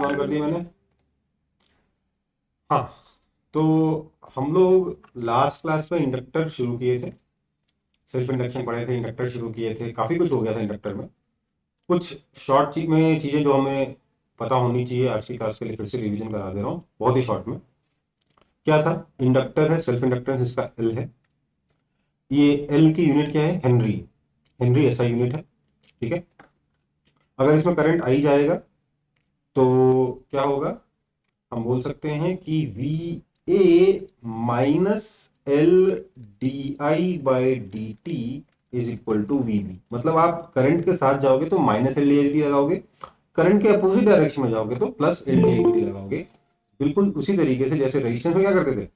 On कर दिया मैंने। हाँ, तो हम लोग लास्ट क्लास में इंडक्टर शुरू किए थे, सेल्फ इंडक्शन पढ़े थे, इंडक्टर शुरू किए थे, काफ़ी कुछ हो गया था इंडक्टर में। कुछ शॉर्ट चीज़ें जो हमें पता होनी चाहिए आज की क्लास के लिए फिर से रिवीजन करा दे रहा हूँ बहुत ही शॉर्ट में। क्या था? इंडक्टर है, सेल्फ इंडक्टेंस इसका एल है। ये एल की यूनिट क्या है? हेनरी। हेनरी ऐसा यूनिट है, ठीक है। अगर इसमें करंट आई जाएगा तो क्या होगा? हम बोल सकते हैं कि V A minus L D I by D T is equal to V B. मतलब आप करंट के साथ जाओगे तो minus L D I D लगाओगे, करंट के अपोजिट डायरेक्शन में जाओगे तो plus L D I D लगाओगे। बिल्कुल उसी तरीके से जैसे रेजिस्टेंस में क्या करते थे,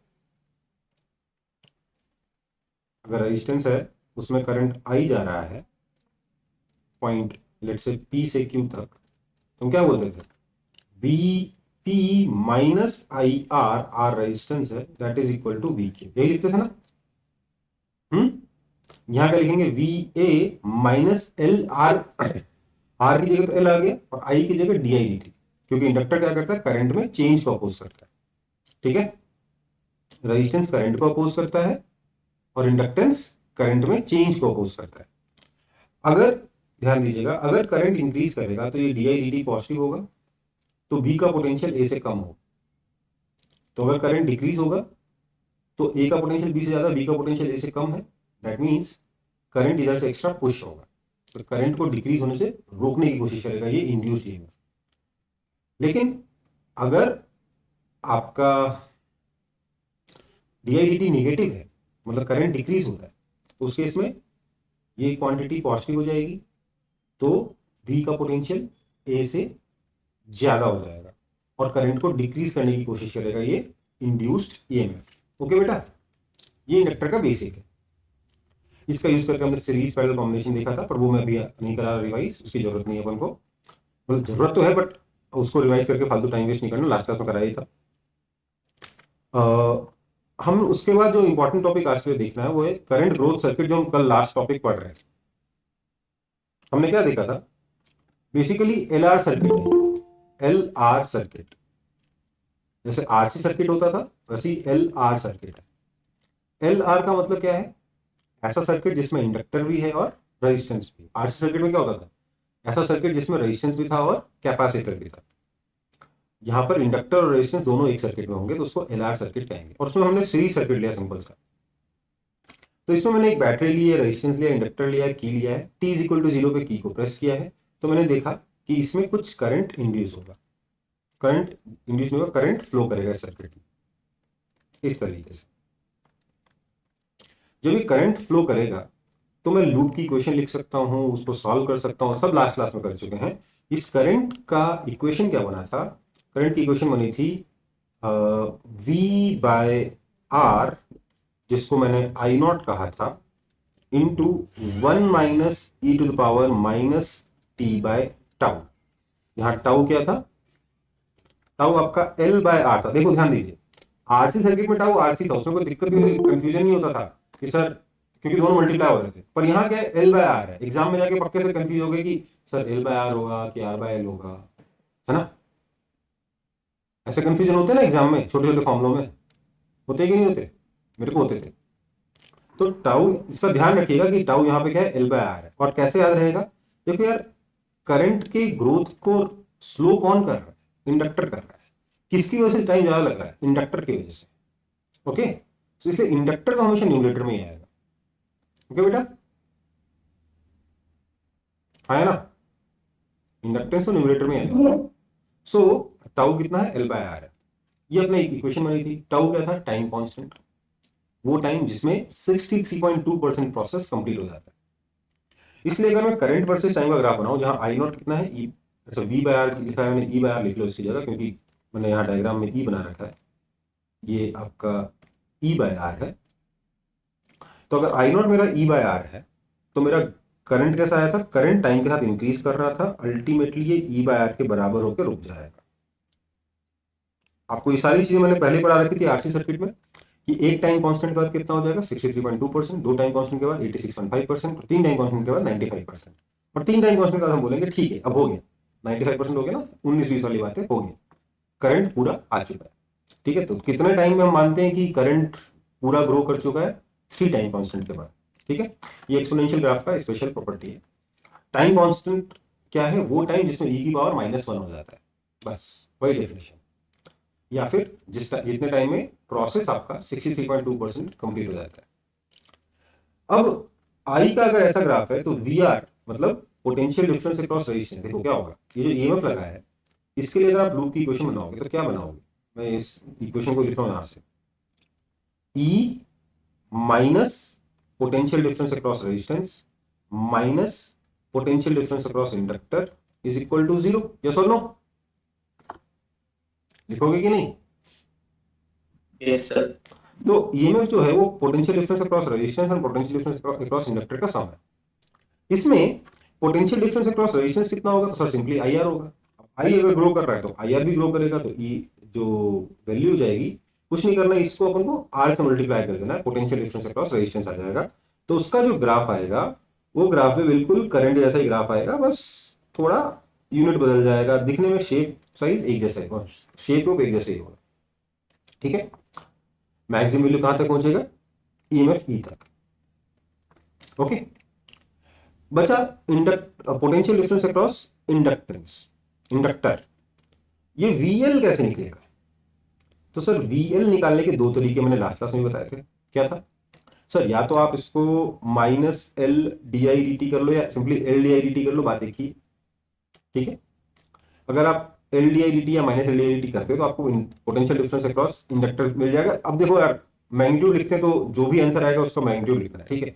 अगर रेजिस्टेंस है उसमें करंट आई जा रहा है पॉइंट लेट से पी से क्यू तक, तो हम क्या बोलते थे? V P minus I R, R resistance है, that is equal to V Q. यही लिखते थे ना? यहां क्या लिखेंगे? V A minus L R, R की जगह तो एल आ गया और आई की जगह डी आई डी टी, क्योंकि इंडक्टर क्या करता है? करंट में चेंज को अपोज करता है, ठीक है। रेजिस्टेंस करंट को अपोज करता है और इंडक्टेंस करंट में चेंज को अपोज करता है। अगर ध्यान दीजिएगा, अगर करंट इंक्रीज करेगा तो ये D I D T positive होगा, तो बी का पोटेंशियल ए से कम होगा। तो अगर करंट डिक्रीज होगा तो ए का पोटेंशियल बी से ज्यादा, बी का पोटेंशियल ए से कम है, दैट मीन्स करंट इधर से एक्स्ट्रा पुश होगा, तो करंट को डिक्रीज होने से रोकने की कोशिश करेगा, ये इंड्यूस्ड ईएमएफ। लेकिन अगर आपका डीआईडीटी नेगेटिव है, मतलब करंट डिक्रीज हो रहा है, तो उस केस में ये क्वांटिटी पॉजिटिव हो जाएगी, तो बी का पोटेंशियल ए से ज्यादा हो जाएगा और करंट को डिक्रीज करने की कोशिश करेगा, ये इंड्यूस्ड ईएमएफ। ओके बेटा, ये इंडक्टर का बेसिक है। इसका यूज करके हमने सीरीज पैरेलल कॉम्बिनेशन देखा था, पर वो मैं अभी नहीं करा रिवाइज, उसकी जरूरत नहीं है अपन को। मतलब जरूरत तो है बट उसको रिवाइज करके फालतू टाइम वेस्ट नहीं करना, लास्ट क्लास में कराया ही था। हम उसके बाद जो इंपॉर्टेंट टॉपिक आज के लिए देखना है वो है करंट ग्रोथ सर्किट, जो हम कल लास्ट टॉपिक पढ़ रहे थे। हमने क्या देखा था? बेसिकली एल आर सर्किट है, एल आर सर्किट। जैसे आरसी सर्किट होता था वैसे एल आर सर्किट है। एल आर का मतलब क्या है? ऐसा सर्किट जिसमें इंडक्टर भी है और रेजिस्टेंस भी। आरसी सर्किट में क्या होता था? ऐसा सर्किट जिसमें रेजिस्टेंस भी था और कैपेसिटर भी था। यहाँ पर इंडक्टर और रेजिस्टेंस दोनों एक सर्किट में होंगे तो उसको एलआर सर्किट कहेंगे। और उसमें हमने सीरीज सर्किट लिया सिंपल सा। तो इसमें मैंने एक बैटरी ली है, रेजिस्टेंस लिया, इंडक्टर लिया है, की लिया है, टी इज इक्वल टू 0 पे की को प्रेस किया है, तो मैंने देखा कि इसमें कुछ करंट इंड्यूस होगा। करंट इंड्यूस नहीं होगा, करंट फ्लो करेगा इस सर्किट में इस तरीके से। जब ये करंट फ्लो करेगा तो मैं लूप की इक्वेशन लिख सकता हूं, उसको सॉल्व कर सकता हूं, सब लास्ट क्लास में कर चुके हैं। इस करंट का इक्वेशन क्या बना था? करंट की इक्वेशन बनी थी V बाय आर, जिसको मैंने आई नॉट कहा था, into 1 minus E to the power minus T by tau. यहां टाउ क्या था? टाउ आपका L बाय आर था। देखो ध्यान दीजिए, आरसी सर्किट में टाउ आरसी था, उसमें कोई दिक्कत नहीं, कंफ्यूजन नहीं होता था कि सर, क्योंकि दोनों मल्टीप्लाई हो रहे थे। पर यहाँ क्या है? L बाय आर है। एग्जाम में जाके पक्के से कंफ्यूज हो गए कि सर L बाय आर होगा कि R बाय L होगा, है ना? ऐसे कंफ्यूजन होते हैं ना एग्जाम में, छोटे छोटे फॉर्मुलों में होते कि नहीं होते? मेरे को होते थे। तो टाउ, इसका ध्यान रखिएगा कि टाउ यहाँ पे क्या है? एल बाय आर है। और कैसे याद रहेगा? देखो यार, करंट के ग्रोथ को स्लो कौन कर रहा है? इंडक्टर कर रहा है। किसकी वजह से टाइम ज्यादा लग रहा है? इंडक्टर की वजह से। ओके, तो इसलिए इंडक्टर तो हमेशा न्यूमरेटर में ही आएगा। ओके बेटा, है ना? इंडक्टेंस तो न्यूमरेटर में आएगा। सो टाउ कितना है? एल बाय आर है। ये अपने इक्वेशन बनी थी। टाउ क्या था? टाइम कांस्टेंट, वो टाइम जिसमें 63.2% प्रोसेस कंप्लीट हो जाता है। इसलिए अगर मैं करंट वर्सेस टाइम का ग्राफ बनाऊं, जहां आई नॉट कितना है? ई, अच्छा वी बाय आर लिखा है मैंने, ई बाय आर लिख लो इसकी जगह, क्योंकि मैंने यहाँ डायग्राम में ई बना रखा है, ये आपका ई बाय आर है। तो अगर आई नॉट मेरा ई बाय आर है तो मेरा करंट कैसा आया था? करंट टाइम के साथ इंक्रीज कर रहा था, अल्टीमेटली ये ई बाय आर के बराबर होकर रुक जाएगा। आपको ये सारी चीजें मैंने पहले पढ़ा रखी थी आरसी सर्किट में, कि एक टाइम कांस्टेंट के बाद कितना हो जाएगा? 63.2%, दो टाइम कांस्टेंट के बाद 86.5%, तीन टाइम कांस्टेंट के बाद 95%, और तीन टाइम कांस्टेंट के बाद हम बोलेंगे ठीक है अब हो गया। 95% हो गया ना, 19-20 वाली बातें हो गई, करंट पूरा आ चुका है। ठीक है, तो कितने टाइम में हम मानते हैं कि करंट पूरा ग्रो कर चुका है? 3 टाइम कांस्टेंट के बाद। ठीक है, ये एक्सपोनेंशियल ग्राफ का स्पेशल प्रॉपर्टी है। टाइम कांस्टेंट क्या है? वो टाइम जिसमें e की पावर -1 हो जाता है, बस वही डेफिनेशन। या फिर जितने टाइम में प्रोसेस आपका 63.2% कंप्लीट हो जाता है। अब आई का अगर ऐसा ग्राफ है तो वी आर मतलब पोटेंशियल डिफरेंस अक्रॉस रेजिस्टेंस, देखो क्या होगा, ये जो ईएमएफ लगा है इसके लिए अगर आप लूप की इक्वेशन बनाओगे तो क्या बनाओगे? मैं इस इक्वेशन को लिखता हूं यहां से, E minus potential difference across resistance minus potential difference across inductor is equal to 0। Yes और नो? लिखोगे कि नहीं? Yes sir. तो ईएमएफ जो है वो पोटेंशियल डिफरेंस अक्रॉस रेजिस्टेंस और पोटेंशियल डिफरेंस अक्रॉस इंडक्टर का सम है। इसमें पोटेंशियल डिफरेंस अक्रॉस रेजिस्टेंस कितना होगा? तो सर सिंपली आईआर होगा। आई अगर ग्रो कर रहा है तो आईआर भी ग्रो करेगा, तो ई जो वैल्यू हो जाएगी, कुछ नहीं करना, इसको अपन को आर से मल्टीप्लाई कर देना है, पोटेंशियल डिफरेंस अक्रॉस रेजिस्टेंस आ जाएगा। तो उसका जो ग्राफ आएगा वो ग्राफ में बिल्कुल करंट जैसा ही ग्राफ आएगा, बस थोड़ा यूनिट बदल जाएगा, दिखने में शेप साइज एक जैसा है, शेप ऑफ एक जैसे ही होगा। ठीक है, मैक्सिमम वैल्यू कहां तक पहुंचेगा? ईएमएफ ई तक। ओके, बचा पोटेंशियल डिफरेंस अक्रॉस इंडक्टर। ये वीएल कैसे निकलेगा? तो सर वीएल निकालने के दो तरीके मैंने लास्ट क्लास में बताए थे। क्या था सर? या तो आप इसको minus L D I D T कर लो या simply L D I D T कर लो, बात एक ही। ठीक है, अगर आप L D I D T या minus L D I D T करते हो तो आपको पोटेंशियल डिफरेंस अक्रॉस इंडक्टर मिल जाएगा। अब देखो यार, मैग्नीट्यूड लिखते हैं तो जो भी आंसर आएगा उसका मैग्नीट्यूड लिखना है। ठीक है,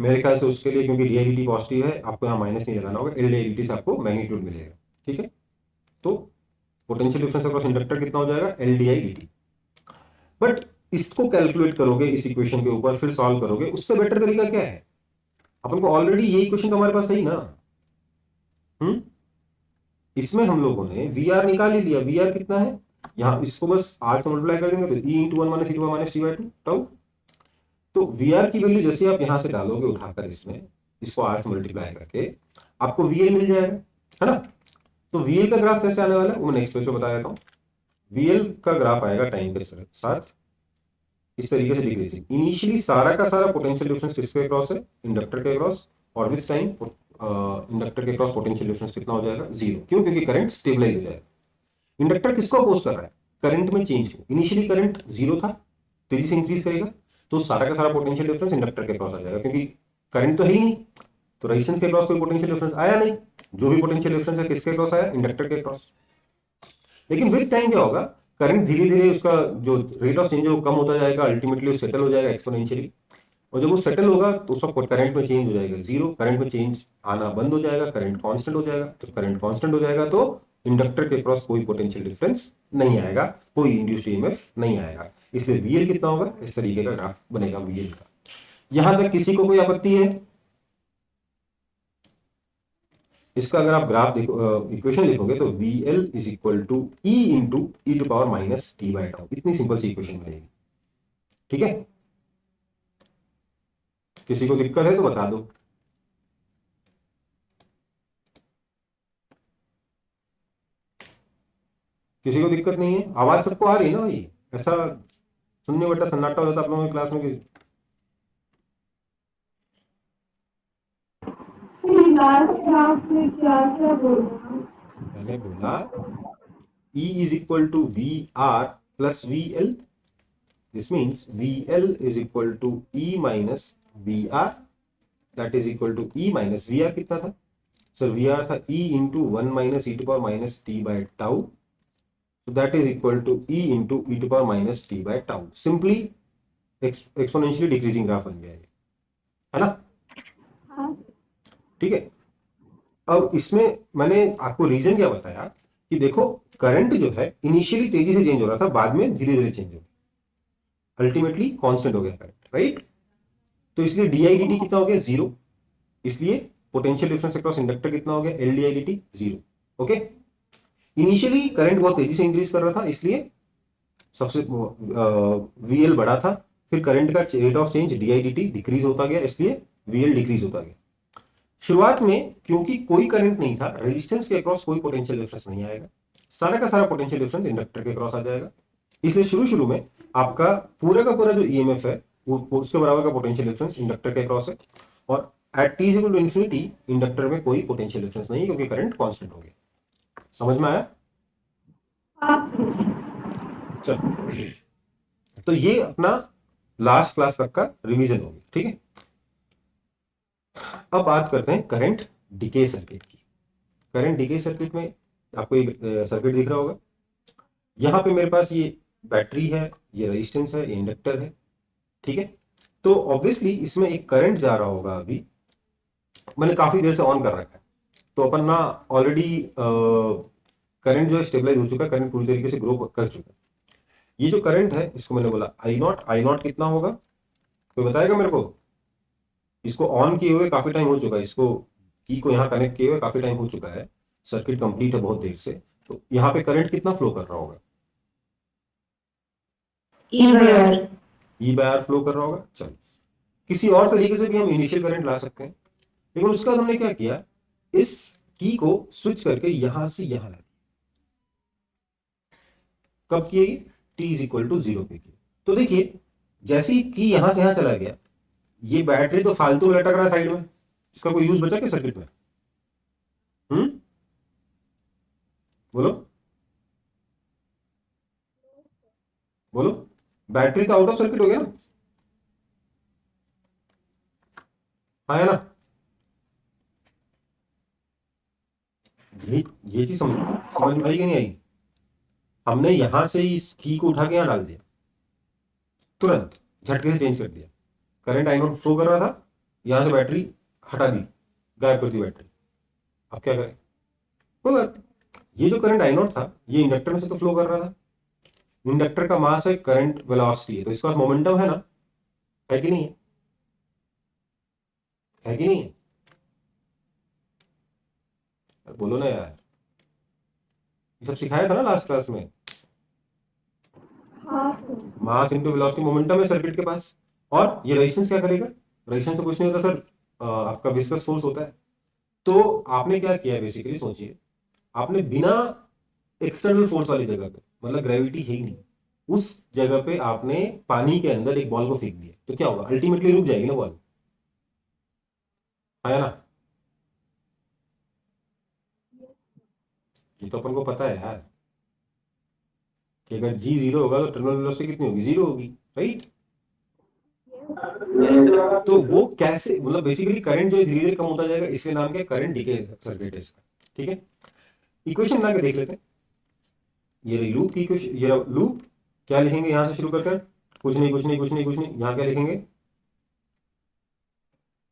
मेरे ख्याल से उसके लिए, क्योंकि D I D T positive है, आपको यहाँ माइनस नहीं लगाना होगा, L D I D T से आपको मैग्नीट्यूड मिलेगा। ठीक है, तो पोटेंशियल डिफरेंस अक्रॉस इंडक्टर कितना हो जाएगा? L D I D T. But इसको कैलकुलेट करोगे इस इक्वेशन के ऊपर, फिर सॉल्व करोगे, उससे बेटर तरीका क्या है? अपन को ऑलरेडी ये इक्वेशन तो हमारे पास सही ना। इसमें हम लोगों ने वी आर निकाल ही लिया। वी आर कितना है यहाँ, इसको बस आर से मल्टीप्लाई कर देंगे तो E into one minus E to minus T by two tau. तो वी आर की वैल्यू जैसे आप यहां से डालोगे उठाकर इसमें, इसको आर से मल्टीप्लाई करके आपको वी एल मिल जाएगा, है ना? तो वी एल का ग्राफ कैसे आने वाला है वो नेक्स्ट पेज में बता देता हूँ। वी एल का ग्राफ आएगा टाइम के साथ इस तरीके से डिक्रीजिंग। इनिशियली सारा का सारा पोटेंशियल डिफरेंस किसके क्रॉस है? इंडक्टर के क्रॉस। और विथ टाइम इंडक्टर के क्रॉस पोटेंशियल डिफरेंस कितना हो जाएगा? 0। क्यों? क्योंकि करंट स्टेबलाइज हो जाएगा। इंडक्टर किसको अपोज कर रहा है? करंट में चेंज को। इनिशियली करंट 0 था, तेजी से इंक्रीज करेगा, तो सारा का सारा पोटेंशियल डिफरेंस इंडक्टर के क्रॉस आ जाएगा, क्योंकि करंट तो है ही नहीं, तो रेजिस्टेंस के क्रॉस कोई पोटेंशियल डिफरेंस आया नहीं। जो भी पोटेंशियल डिफरेंस है किसके क्रॉस आया? इंडक्टर के क्रॉस। लेकिन विद टाइम क्या होगा? करंट धीरे धीरे उसका जो रेट ऑफ चेंज है वो कम होता जाएगा, अल्टीमेटली वो सेटल हो जाएगा एक्सपोनेंशियली। और जब वो सेटल होगा तो उसका करंट में चेंज हो जाएगा 0, करंट में चेंज आना बंद हो जाएगा, करंट कांस्टेंट हो जाएगा। तो करंट कांस्टेंट हो जाएगा तो इंडक्टर के क्रॉस कोई पोटेंशियल डिफरेंस नहीं आएगा, कोई इंड्यूस्ड ईएमएफ नहीं आएगा। इसलिए वीएल कितना होगा? इस तरीके का ग्राफ बनेगा वीएल का। यहां तक किसी को कोई आपत्ति है? इसका अगर आप ग्राफ देखो, इक्वेशन लिखोगे तो V L is equal to E into E to power minus T by tau, इतनी सिंपल सी इक्वेशन बनेगी। ठीक है, किसी को दिक्कत है तो बता दो। किसी को दिक्कत नहीं है? आवाज सबको आ रही है ना भाई? ऐसा सुनने बेटा सन्नाटा हो जाता आप लोगों की क्लास में कि लास्ट क्लास में क्या क्या बोला? मैंने बोला E is equal to VR plus VL. This means VL is equal to E minus VR, that is equal to E minus VR कितना था सर? VR था E into 1 minus e to power minus t by tau, so that is equal to E into e to power minus t by tau. Simply exponentially decreasing graph बन गया है ना? ठीक है, अब इसमें मैंने आपको रीजन क्या बताया कि देखो करंट जो है इनिशियली तेजी से चेंज हो रहा था, बाद में धीरे धीरे चेंज हो गया, अल्टीमेटली कांस्टेंट हो गया करंट, राइट? तो इसलिए डी आई डी टी कितना हो गया? 0। इसलिए पोटेंशियल डिफरेंस अक्रॉस इंडक्टर कितना हो गया? L D I D T 0। Okay, initially current बहुत तेजी से इंक्रीज कर रहा था, इसलिए सबसे वीएल बढ़ा था, फिर करंट का rate of change D I D T decrease होता गया, इसलिए वीएल डिक्रीज होता गया। शुरुआत में क्योंकि कोई करंट नहीं था, रेजिस्टेंस के अक्रॉस कोई पोटेंशियल डिफरेंस नहीं आएगा, सारा का सारा पोटेंशियल डिफरेंस इंडक्टर के अक्रॉस आ जाएगा। इसलिए शुरू शुरू में आपका पूरा का पूरा जो ईएमएफ है वो उसके बराबर का पोटेंशियल डिफरेंस इंडक्टर के अक्रॉस है, और at T equal to infinity inductor में कोई पोटेंशियल डिफरेंस नहीं, क्योंकि करंट कांस्टेंट हो गया। समझ में आया? हाँ सर। चलो, तो ये अपना लास्ट क्लास तक का रिवीजन हो गया, ठीक है। अब बात करते हैं करंट डिके सर्किट की। करंट डिके सर्किट में आपको एक सर्किट दिख रहा होगा। यहां पे मेरे पास ये बैटरी है, ये रेजिस्टेंस है, ये इंडक्टर है, ठीक है। तो ऑब्वियसली इसमें एक करंट जा रहा होगा। अभी मैंने काफी देर से ऑन कर रखा है, तो अपन ना ऑलरेडी करंट जो है स्टेबलाइज हो चुका है, करंट पूरी तरीके से ग्रो कर चुका है। ये जो करंट है इसको मैंने बोला आई नॉट कितना होगा, कोई बताएगा मेरे को? इसको ऑन किए हुए काफी टाइम हो चुका है, इसको की को यहाँ कनेक्ट किए हुए काफी टाइम हो चुका है, सर्किट कंप्लीट है बहुत देर से। तो यहाँ पे करंट कितना फ्लो कर रहा होगा? ई बाय आर फ्लो कर रहा होगा। चलो, किसी और तरीके से भी हम इनिशियल करंट ला सकते हैं, लेकिन उसका हमने क्या किया, इस की को स्विच करके यहां से यहां ला दिया। कब किए? टी इज इक्वल टू 0 पे किए। तो देखिए, जैसे ही की यहां से यहां चला गया, ये बैटरी तो फालतू लटक रहा है साइड में, इसका कोई यूज बचा क्या सर्किट में? बोलो बोलो, बैटरी तो आउट ऑफ सर्किट हो गया ना? हाँ, है ना? ये चीज समझ में आई कि नहीं आई? हमने यहां से इस की को उठा के यहां डाल दिया, तुरंत झटके से चेंज कर दिया। करंट आई नॉट फ्लो कर रहा था, यहां से बैटरी हटा दी, गायब कर दी बैटरी। अब क्या करें? कोई बात नहीं। ये जो करंट आई नॉट था ये इंडक्टर में से तो फ्लो कर रहा था, इंडक्टर का मास है, करंट वेलोसिटी है, तो इसका मोमेंटम है ना, है कि नहीं है? है कि नहीं है? बोलो ना यार, ये सब सिखाया था ना लास्ट क्लास में। हाँ sir. Mass into velocity momentum है सर्किट के पास। और ये रेजिस्टेंस क्या करेगा? रेजिस्टेंस तो कुछ नहीं होता सर, आपका विस्कस फोर्स होता है। तो आपने क्या किया बेसिकली, सोचिए, आपने बिना एक्सटर्नल फोर्स वाली जगह पे, मतलब ग्रेविटी है ही नहीं, उस जगह पे आपने पानी के अंदर एक बॉल को फेंक दिया, तो क्या होगा? अल्टीमेटली रुक जाएगी ना बॉल, है ना? ये तो अपन को पता है यार, कि अगर जी 0 होगा तो टर्मिनल वेलोसिटी कितनी होगी? 0 होगी, राइट? तो वो कैसे, मतलब बेसिकली करंट जो धीरे धीरे कम होता जाएगा, इसके नाम के करंट डीके सर्किट है इसका, ठीक है। इक्वेशन ला के देख लेते हैं। ये रही लूप की इक्वेशन, ये लूप। क्या लिखेंगे यहां से शुरू करकर? कुछ नहीं कुछ नहीं कुछ नहीं कुछ नहीं, यहां क्या लिखेंगे?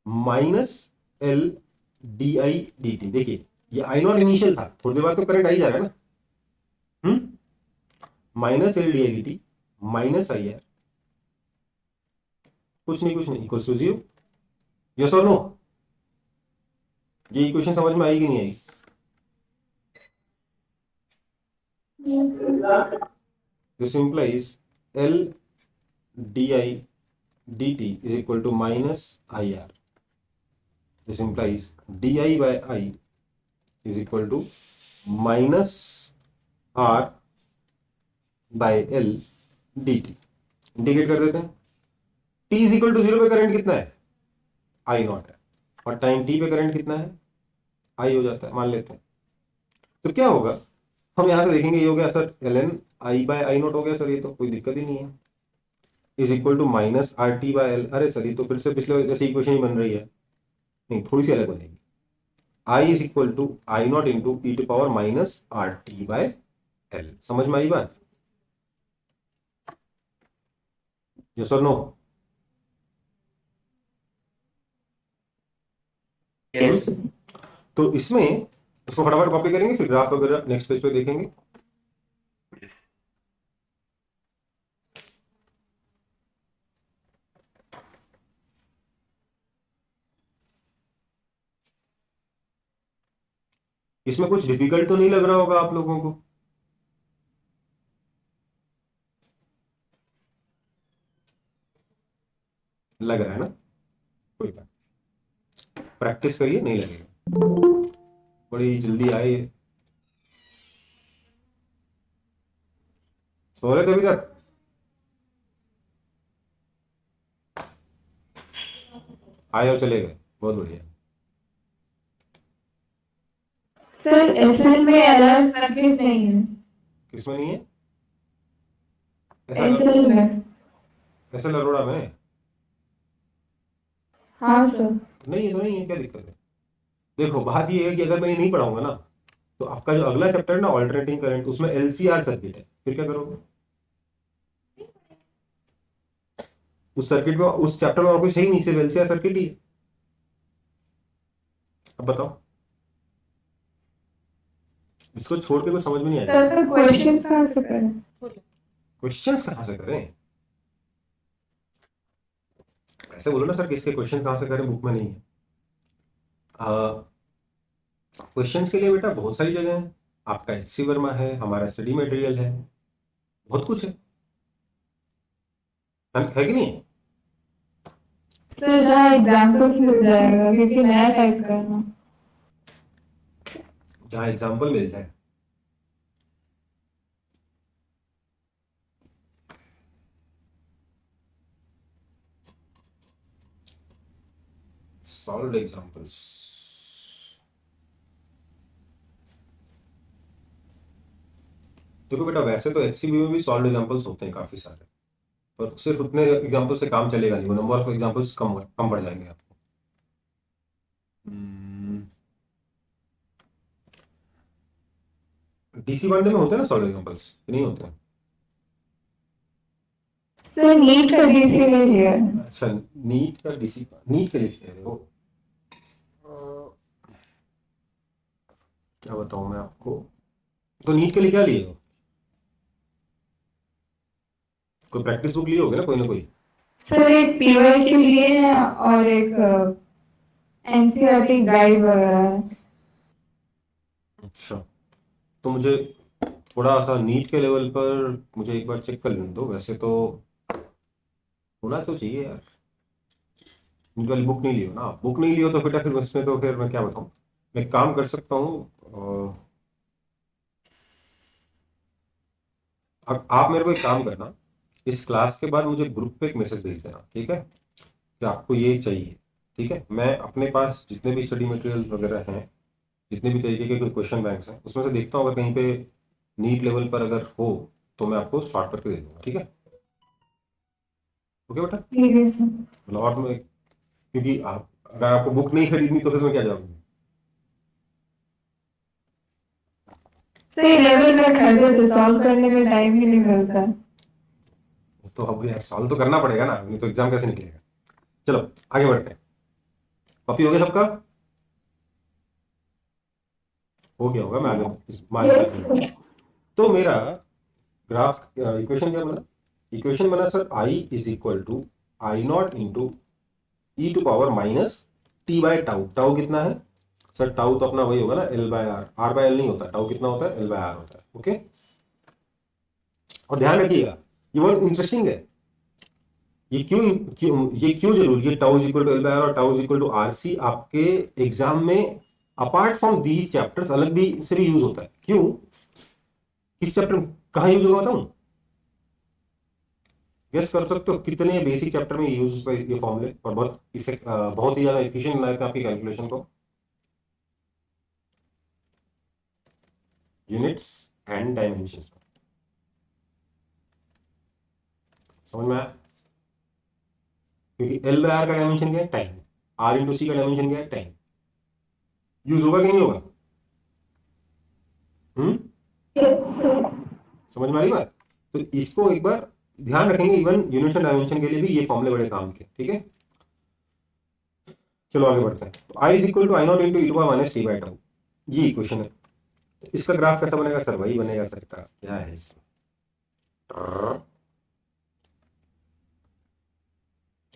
Minus L D I D T. देखिए, ये आई नॉट इनिशियल था, थोड़ी देर बाद तो करंट आई जा रहा है ना। Minus L D I D T minus I R, कुछ नहीं इक्वल्स टू 0। यस और नो? ये इक्वेशन समझ में आई कि नहीं आई? This implies L D I dt is equal to minus IR. This implies di by I is equal to minus R by L dt. Integrate कर देते हैं। t is equal to 0 पे करंट कितना है? I नॉट है, और time t पे current कितना है? I हो जाता है, मान लेते हैं। तो क्या होगा, हम यहां से देखेंगे, ये हो गया sir ln I by I not हो गया सर, ये तो कोई दिक्कत ही नहीं है। Is equal to minus R T by L. अरे सर, ये तो फिर से पिछले जैसे इक्वेशन ही बन रही है। नहीं, थोड़ी सी अलग बनेगी। I is equal to I not into E to power minus R T by L. समझ में आई बात? यस और नो? यस। तो इसमें इसको फटाफट कॉपी करेंगे, फिर ग्राफ वगैरह नेक्स्ट पेज पे देखेंगे। इसमें कुछ डिफिकल्ट तो नहीं लग रहा होगा आप लोगों को? लग रहा है ना? कोई बात। प्रैक्टिस करिए, नहीं लगेगा। बड़ी जल्दी आए, सो रहे थे अभी तक? आए और चले गए, बहुत बढ़िया। सर एसएल में एलआर सर्किट नहीं है। किसमें नहीं है? एसएल में। एसएल अरोड़ा में हाँ सर। नहीं है तो नहीं है, क्या दिक्कत है? देखो बात ये है कि अगर मैं ये नहीं पढ़ाऊंगा ना, तो आपका जो अगला चैप्टर है ना ऑल्टरनेटिंग करंट, उसमें एलसीआर सर्किट है, फिर क्या करोगे? उस सर्किट में, उस चैप्टर में और कुछ है ही नहीं, सिर्फ एलसीआर सर्किट ही है। अब बताओ, इसको छोड़ के कुछ समझ में नहीं आएगा। सर तो क्वेश्चंस कहाँ से करें? क्वेश्चंस कहाँ से करें? ऐसे बोलो ना सर, किसके क्वेश्चन कहाँ से करें, बुक में नहीं है। क्वेश्चंस के लिए बेटा बहुत सारी जगह है, आपका एचसी वर्मा है, हमारा स्टडी मटेरियल है, बहुत कुछ है कि नहीं? सर जहाँ एग्जाम्पल्स मिल जाएगा, क्योंकि नया टाइप करना। जहाँ एग्जाम्पल मिल जाए। सॉल्व एग्जाम्पल्स, देखो बेटा वैसे तो एचसीबी में भी सॉल्व एग्जाम्पल्स होते हैं काफी सारे, पर सिर्फ उतने एग्जाम्पल से काम चलेगा नहीं, वो नंबर ऑफ एग्जाम्पल्स कम कम बढ़ जाएंगे आपको। डीसी वनडे में होते हैं ना सॉल्व एग्जाम्पल्स, नहीं होते हैं? सर नीट का डीसी ले लिया है। अच्छा, नीट का डीसी, नीट के लिए कह रहे हो? क्या बताऊं मैं आपको, तो नीट के लिए क्या लिए हो? कोई प्रैक्टिस बुक लिए होगे ना, कोई ना कोई। सर एक पीवाई के लिए है और एक एनसीईआरटी गाइड वगैरह है। अच्छा, तो मुझे थोड़ा सा नीट के लेवल पर मुझे एक बार चेक कर लेने दो, वैसे तो होना तो चाहिए यार। नीट वाली बुक नहीं लियो ना, बुक नहीं लियो तो बेटा फिर उसमें तो फिर मैं क्या बताऊं। मैं एक काम कर सकता हूँ, आप मेरे को एक काम करना, इस क्लास के बाद मुझे ग्रुप पे एक मैसेज भेज देना, ठीक है, कि आपको ये चाहिए। ठीक है, मैं अपने पास जितने भी स्टडी मटेरियल वगैरह हैं, जितने भी तरीके के क्वेश्चन बैंक्स हैं, उसमें से देखता हूँ अगर कहीं पे नीट लेवल पर अगर हो तो मैं आपको स्टार्ट करके दे दूंगा, ठीक है? ओके बेटा, ठीक है सर। मतलब और मैं, क्योंकि आप अगर आपको बुक नहीं खरीदनी तो फिर मैं क्या जाऊँगी। सर लेवल में खरीदे थे, सॉल्व करने का टाइम ही नहीं मिलता। तो अब यार सॉल्व तो करना पड़ेगा ना, नहीं तो एग्जाम कैसे निकलेगा। चलो आगे बढ़ते हैं। कॉपी हो गया सबका? हो गया होगा, मैं आगे मान लिया। तो मेरा ग्राफ इक्वेशन क्या बना? इक्वेशन बना sir I is equal to I not into E to power minus T by tau. Tau कितना है सर? टाउ तो अपना वही होगा ना, L by R. R by L नहीं होता, टाउ कितना होता है? एल बाय आर होता है। ओके, और ध्यान रखिएगा ये वर्ड इंटरेस्टिंग है। ये क्यों जरूरी है? Tau is equal to L by R और tau is equal to R C आपके एग्जाम में अपार्ट फ्रॉम दीज चैप्टर्स अलग भी से भी यूज होता है। क्यों? किस चैप्टर कहाँ यूज होगा बताऊं? गेस कर सकते हो कितने बेसिक चैप्टर में यूज होता है ये फॉर्मूले, और बहुत ही ज्यादा एफिशिएंट बनाते हैं आपकी कैलकुलेशन को। यूनिट्स एंड डायमेंशंस, समझ में आया? क्योंकि एल बाय आर का डायमेंशन क्या है? टाइम। आर इंटू सी का डायमेंशन क्या है? टाइम। यूज होगा कि नहीं होगा? हम्म, समझ में आ रही बात? तो इसको एक बार ध्यान रखेंगे, इवन यूनिट्स एंड डायमेंशन के लिए भी ये फॉर्मूले बड़े काम के, ठीक है? चलो आगे बढ़ते हैं। तो I is equal to I not into E to power minus T by tau, ये इक्वेशन है। इसका ग्राफ कैसा बनेगा सर? वही बनेगा सर का, क्या है इसमें,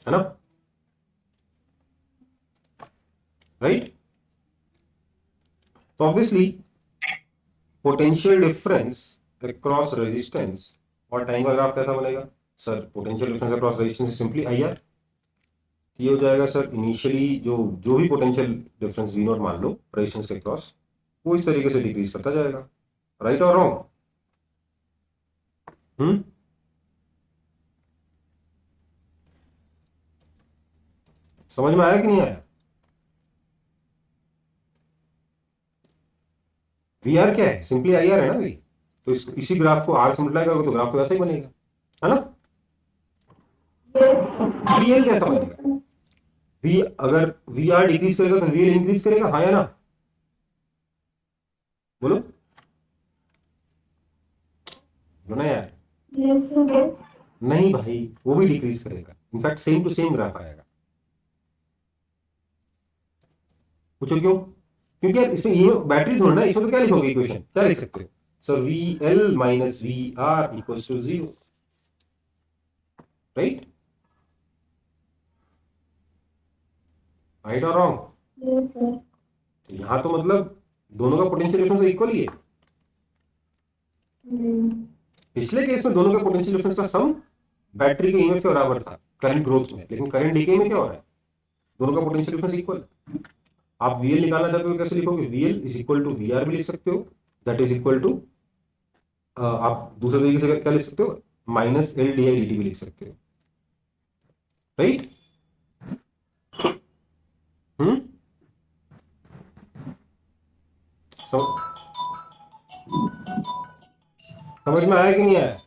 है ना, राइट? तो obviously potential difference across resistance और टाइम का ग्राफ कैसा बनेगा sir? Potential difference across resistance simply I R, ये हो जाएगा सर इनिशियली जो भी पोटेंशियल डिफरेंस वी नॉट मान लो रेजिस्टेंस के क्रॉस, वो इस तरीके से डिक्रीज करता जाएगा। राइट और रॉन्ग? समझ में आया कि नहीं आया? वी आर क्या है? सिंपली आई आर है ना भाई। तो इसी ग्राफ को आर से मल्टीप्लाई करोगे तो ग्राफ तो वैसा ही बनेगा, है ना? वी एल कैसा बनेगा? वी अगर वी आर डिक्रीज करेगा तो वी एल इंक्रीज करेगा, हाँ या ना? बोलो बोलो यार। नहीं भाई, वो भी डिक्रीज करेगा, in fact same to same graph आएगा। पूछो क्यों? क्योंकि यार इसमें ये बैटरी थोड़ा ना, इसमें तो क्या लिखोगे इक्वेशन, क्या लिख सकते हो? So V L minus V R equals to 0, right? Right और रॉन्ग? तो यहां तो मतलब दोनों का पोटेंशियल डिफरेंस इक्वल ही है। पिछले केस में दोनों का पोटेंशियल डिफरेंस का सम बैटरी के ईएमएफ के बराबर था करंट ग्रोथ में, लेकिन करंट डीके में क्या हो रहा है? दोनों का पोटेंशियल डिफरेंस इक्वल है। आप वीएल निकालना चाहते हो कैसे लिखोगे? VL is equal to V R भी लिख सकते हो, दैट इज इक्वल टू आप दूसरे तरीके से क्या लिख सकते हो? Minus L D I D T भी लिख सकते हो, राइट? समझ में आया कि नहीं आया?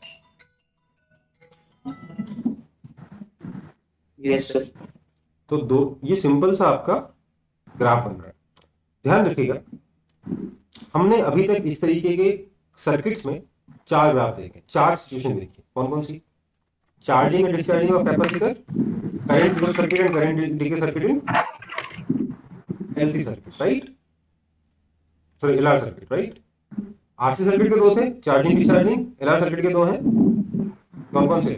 Yes sir. तो दो ये सिंपल सा आपका ग्राफ बन रहा है। ध्यान रखिएगा, हमने अभी तक इस तरीके के सर्किट्स में 4 ग्राफ देखे, 4 सिचुएशन देखी। कौन कौन सी? Charging and discharging of capacitor, current flow circuit and current decay circuit in LC circuit, right? Sorry LR circuit, right? RC circuit के 2 थे, चार्जिंग डिस्चार्जिंग। एलआर सर्किट के 2 हैं, कौन कौन से?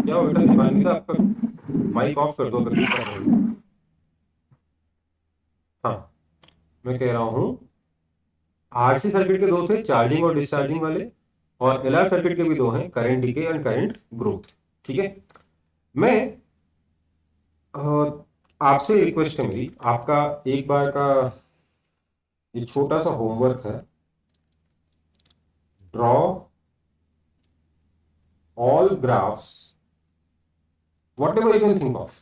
क्या हो बेटा दिमाग था आपका? माइक ऑफ कर दो अगर कर रहे हो। हाँ, मैं कह रहा हूं आरसी सर्किट के 2 थे, चार्जिंग और डिस्चार्जिंग वाले, और एलआर सर्किट के भी 2 हैं, current decay and current growth. ठीक है, मैं आपसे रिक्वेस्ट है मेरी, आपका एक बार का ये छोटा सा होमवर्क है, draw all graphs whatever you can think of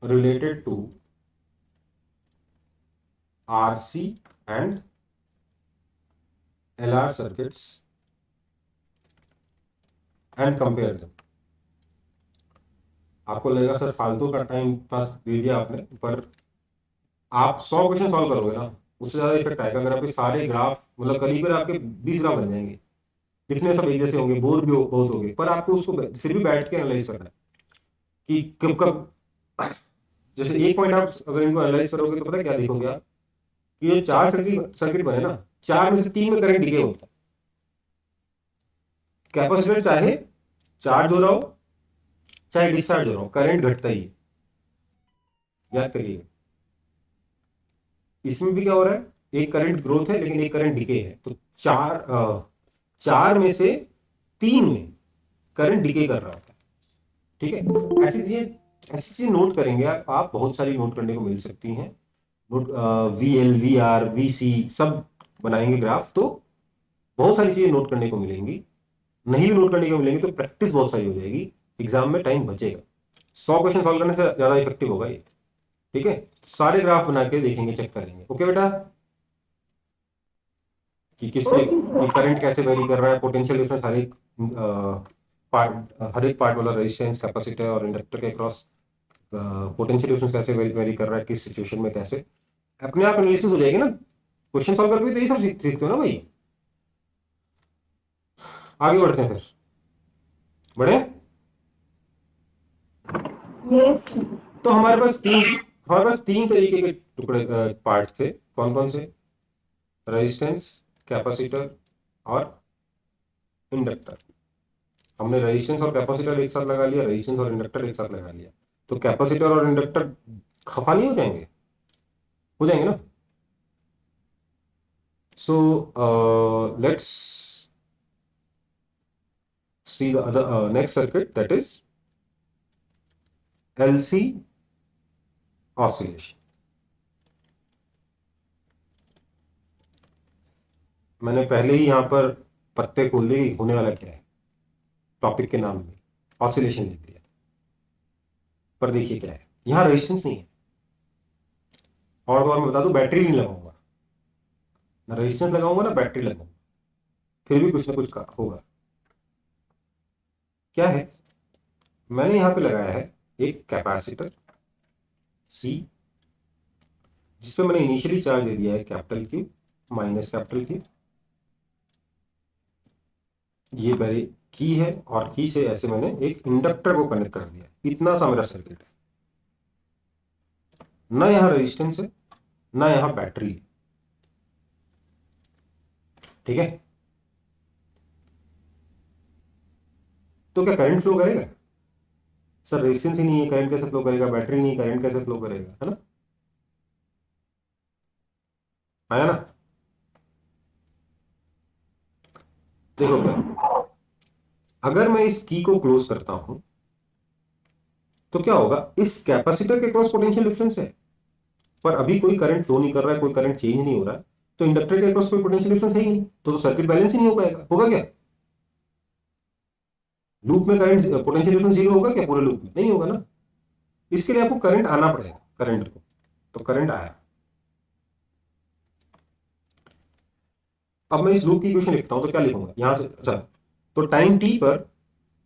related to RC and LR circuits and compare them. आपको लगेगा सर फालतू का टाइम पास दे दिया आपने, पर आप 100 क्वेश्चन सॉल्व करोगे ना, उससे ज्यादा इफेक्ट आएगा अगर आपके सारे ग्राफ, मतलब करीब आपके 20 ग्राफ बन जाएंगे, दिखने सब एक जैसे होंगे, बोर भी बहुत होंगे, पर आपको उसको फिर भी बैठ के एनालाइज करना है कि कब कब, जैसे एक पॉइंट आप अगर इनको एनालाइज करोगे तो पता है क्या देखोगे आप, कि ये 4 सर्किट बने ना, 4 में से 3 में करंट डीके होता है। कैपेसिटर चाहे चार्ज हो रहा हो चाहे डिस्चार्ज हो रहा हो, करंट घटता ही है, याद करिए। इसमें भी क्या हो रहा है, एक करंट ग्रोथ है लेकिन एक करंट डीके है, तो 4 में से 3 में करंट डीके कर रहा होता है। ठीक है, ऐसी चीज नोट करेंगे आप, बहुत सारी नोट करने को मिल सकती हैं। Note V L V R V C सब बनाएंगे ग्राफ, तो बहुत सारी चीजें नोट करने को मिलेंगी। नहीं भी नोट करने को मिलेंगी तो प्रैक्टिस बहुत सारी हो जाएगी, एग्जाम में टाइम बचेगा। 100 क्वेश्चन सॉल्व करने से ज्यादा इफेक्टिव होगा ये। ठीक है, सारे ग्राफ बना के देखेंगे, चेक करेंगे। ओके बेटा, कि किससे करंट कैसे वेरी कर रहा है, पोटेंशियल डिफरेंस हर एक पार्ट वाला रेजिस्टेंस, कैपेसिटर और इंडक्टर के अक्रॉस पोटेंशियल डिफरेंस कैसे वेरी कर रहा है, किस सिचुएशन में कैसे, अपने आप एनालिसिस हो जाएगी ना। क्वेश्चन सॉल्व करके तो ये सब सीखते हो ना भाई। आगे बढ़ते हैं, फिर बढ़े। तो हमारे पास तीन तरीके के टुकड़े पार्ट थे। कौन कौन से? रेजिस्टेंस, कैपेसिटर और इंडक्टर। हमने रेजिस्टेंस और कैपेसिटर एक साथ लगा लिया, रेजिस्टेंस और इंडक्टर एक साथ लगा लिया, तो कैपेसिटर और इंडक्टर खफा नहीं हो जाएंगे? हो जाएंगे ना। So let's see the other next circuit, that is LC oscillation. मैंने पहले ही यहां पर पत्ते खोल दिए, होने वाला क्या है, टॉपिक के नाम में ऑसिलेशन लिख दिया, पर देखिए क्या है, यहां रेजिस्टेंस नहीं है। और मैं बता दूं, बैटरी नहीं लगाऊंगा, ना रेजिस्टेंस लगाऊंगा ना बैटरी लगाऊंगा, फिर भी कुछ ना कुछ होगा। क्या है, मैंने यहां पे लगाया है एक कैपेसिटर C, जिसपे मैंने इनिशियली चार्ज दे दिया है capital Q minus capital Q। ये मेरी की है, और की से ऐसे मैंने एक इंडक्टर को कनेक्ट कर दिया। इतना सा मेरा सर्किट है, ना यहां रेजिस्टेंस है ना यहां बैटरी है। ठीक है, तो क्या करंट फ्लो करेगा? सर रेजिस्टेंस ही नहीं है, करंट कैसे फ्लो करेगा? बैटरी नहीं, करंट कैसे फ्लो करेगा? है ना, आया ना? देखो क्या, अगर मैं इस की को क्लोज करता हूं तो क्या होगा, इस कैपेसिटर के क्रॉस पोटेंशियल डिफरेंस है, पर अभी कोई करंट फ्लो नहीं कर रहा है, कोई करंट चेंज नहीं हो रहा है, तो इंडक्टर के क्रॉस कोई पोटेंशियल डिफरेंस है ही नहीं, तो सर्किट बैलेंस ही नहीं हो पाएगा। होगा क्या, लूप में करंट पोटेंशियल डिफरेंस जीरो होगा क्या? पूरे लूप में नहीं होगा ना। इसके लिए आपको करंट आना पड़ेगा, करंट को, तो करंट आया। अब मैं इस लूप की इक्वेशन लिखता हूं तो क्या लिखूंगा यहां से, अच्छा, तो टाइम टी पर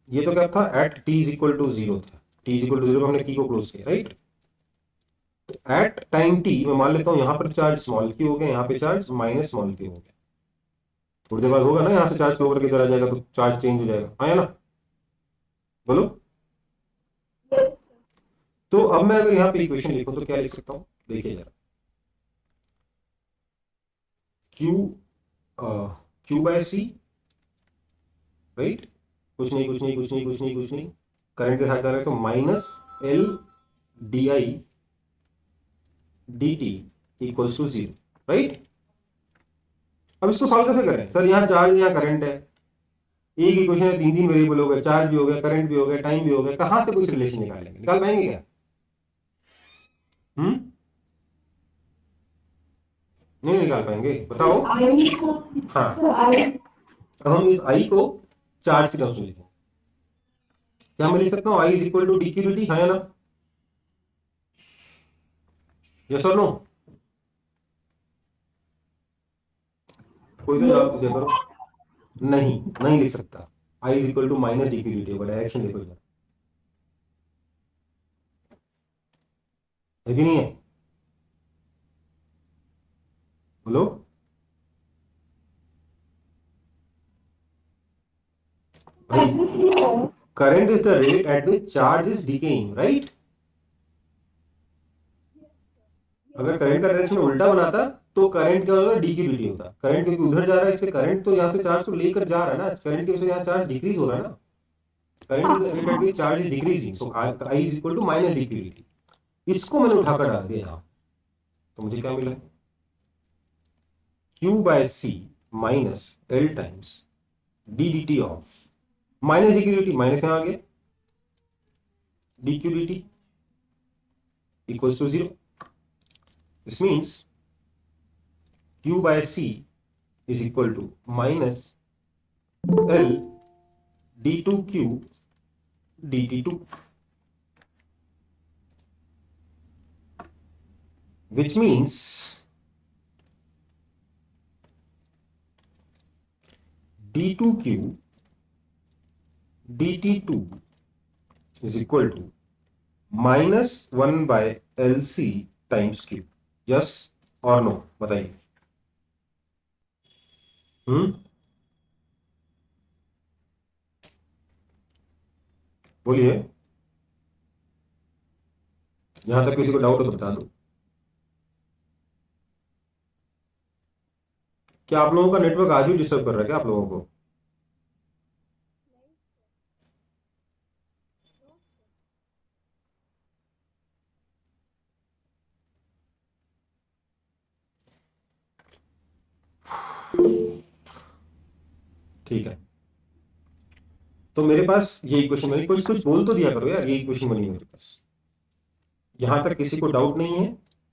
ये तो क्या था, at T is equal to zero था, T is equal to zero, हमने की को क्लोज किया, राइट। तो एट टाइम टी मैं मान लेता हूं यहां पर चार्ज स्मॉल क्यू हो गया, यहां पे चार्ज माइनस स्मॉल क्यू हो गया। थोड़ी देर बाद होगा ना, यहां से चार्ज फ्लो करके इधर आ जाएगा तो चार्ज चेंज हो जाएगा, आया ना? बोलो। तो अब मैं अगर यहाँ पे इक्वेशन लिखूं तो क्या लिख सकता हूं, देखिए जरा, Q Q by C, right, कुछ नहीं कुछ नहीं कुछ नहीं कुछ नहीं कुछ नहीं, करंट के साथ जा रहे तो minus L D I D T equals to zero, right. अब इसको सॉल्व कैसे करें? सर यहाँ चार्ज, यहाँ करंट है, एक इक्वेशन है, तीन तीन वेरिएबल हो गए, चार्ज भी हो गया, करंट भी हो गया, टाइम भी हो गया, कहां से कुछ रिलेशन निकालेंगे? निकाल पाएंगे क्या? नहीं निकाल पाएंगे, बताओ। हाँ, अब हम इस आई को चार्ज की टर्म्स में लिखें, क्या मैं लिख सकता हूँ I is equal to D Q D T, हाँ या ना? यस और नो? कोई तो जवाब दे करो। नहीं, नहीं लिख सकता, I is equal to minus D Q D T होगा, डायरेक्शन देखो इधर, है कि नहीं है? बोलो। भाई, current is the rate at which charge is decaying, right. अगर करंट का डायरेक्शन उल्टा बनाता तो करंट क्या होता, डी क्यू डी टी होता। करंट क्योंकि उधर जा रहा है, इसलिए करंट तो यहाँ से चार्ज तो लेकर जा रहा है ना, करंट की वजह से यहाँ चार्ज डिक्रीज हो रहा है ना। Current is the rate at which charge is decreasing, so I is equal to minus D Q D T. इसको मैंने उठाकर डाल दिया यहाँ, तो मुझे क्या मिला, Q by C minus L times D D T of minus D Q D T, minus यहाँ आ गया, D Q D T equals to zero. This means Q by C is equal to minus L D two Q D T two, which means d2q dt2 is equal to minus 1 by lc times q। Yes और no, बताइए। बोलिए, यहां तक किसी को doubt हो तो बता दो। क्या आप लोगों का नेटवर्क आज भी डिस्टर्ब कर रहा है क्या आप लोगों को? ठीक है, तो मेरे पास ये इक्वेशन बनी, कुछ कुछ बोल तो दिया करो यार, ये इक्वेशन बनी मेरे पास। यहां तक किसी को डाउट नहीं है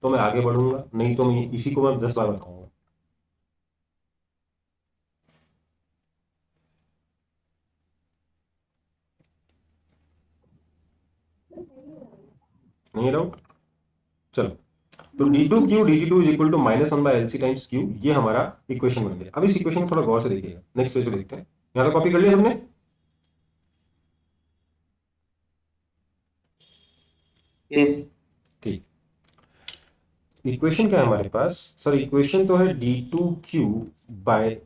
तो मैं आगे बढ़ूंगा, नहीं तो मैं इसी को मैं 10 बार बताऊंगा। नहीं डाउट? चलो, तो d2q dt2 is equal to -1/LC times q, ये हमारा इक्वेशन बन गया। अब इस इक्वेशन को थोड़ा गौर से देखिएगा, नेक्स्ट पेज पे देखते हैं। यहां तो कॉपी कर लिया सबने? यस ठीक, इक्वेशन क्या है हमारे पास? सर इक्वेशन तो है d2q by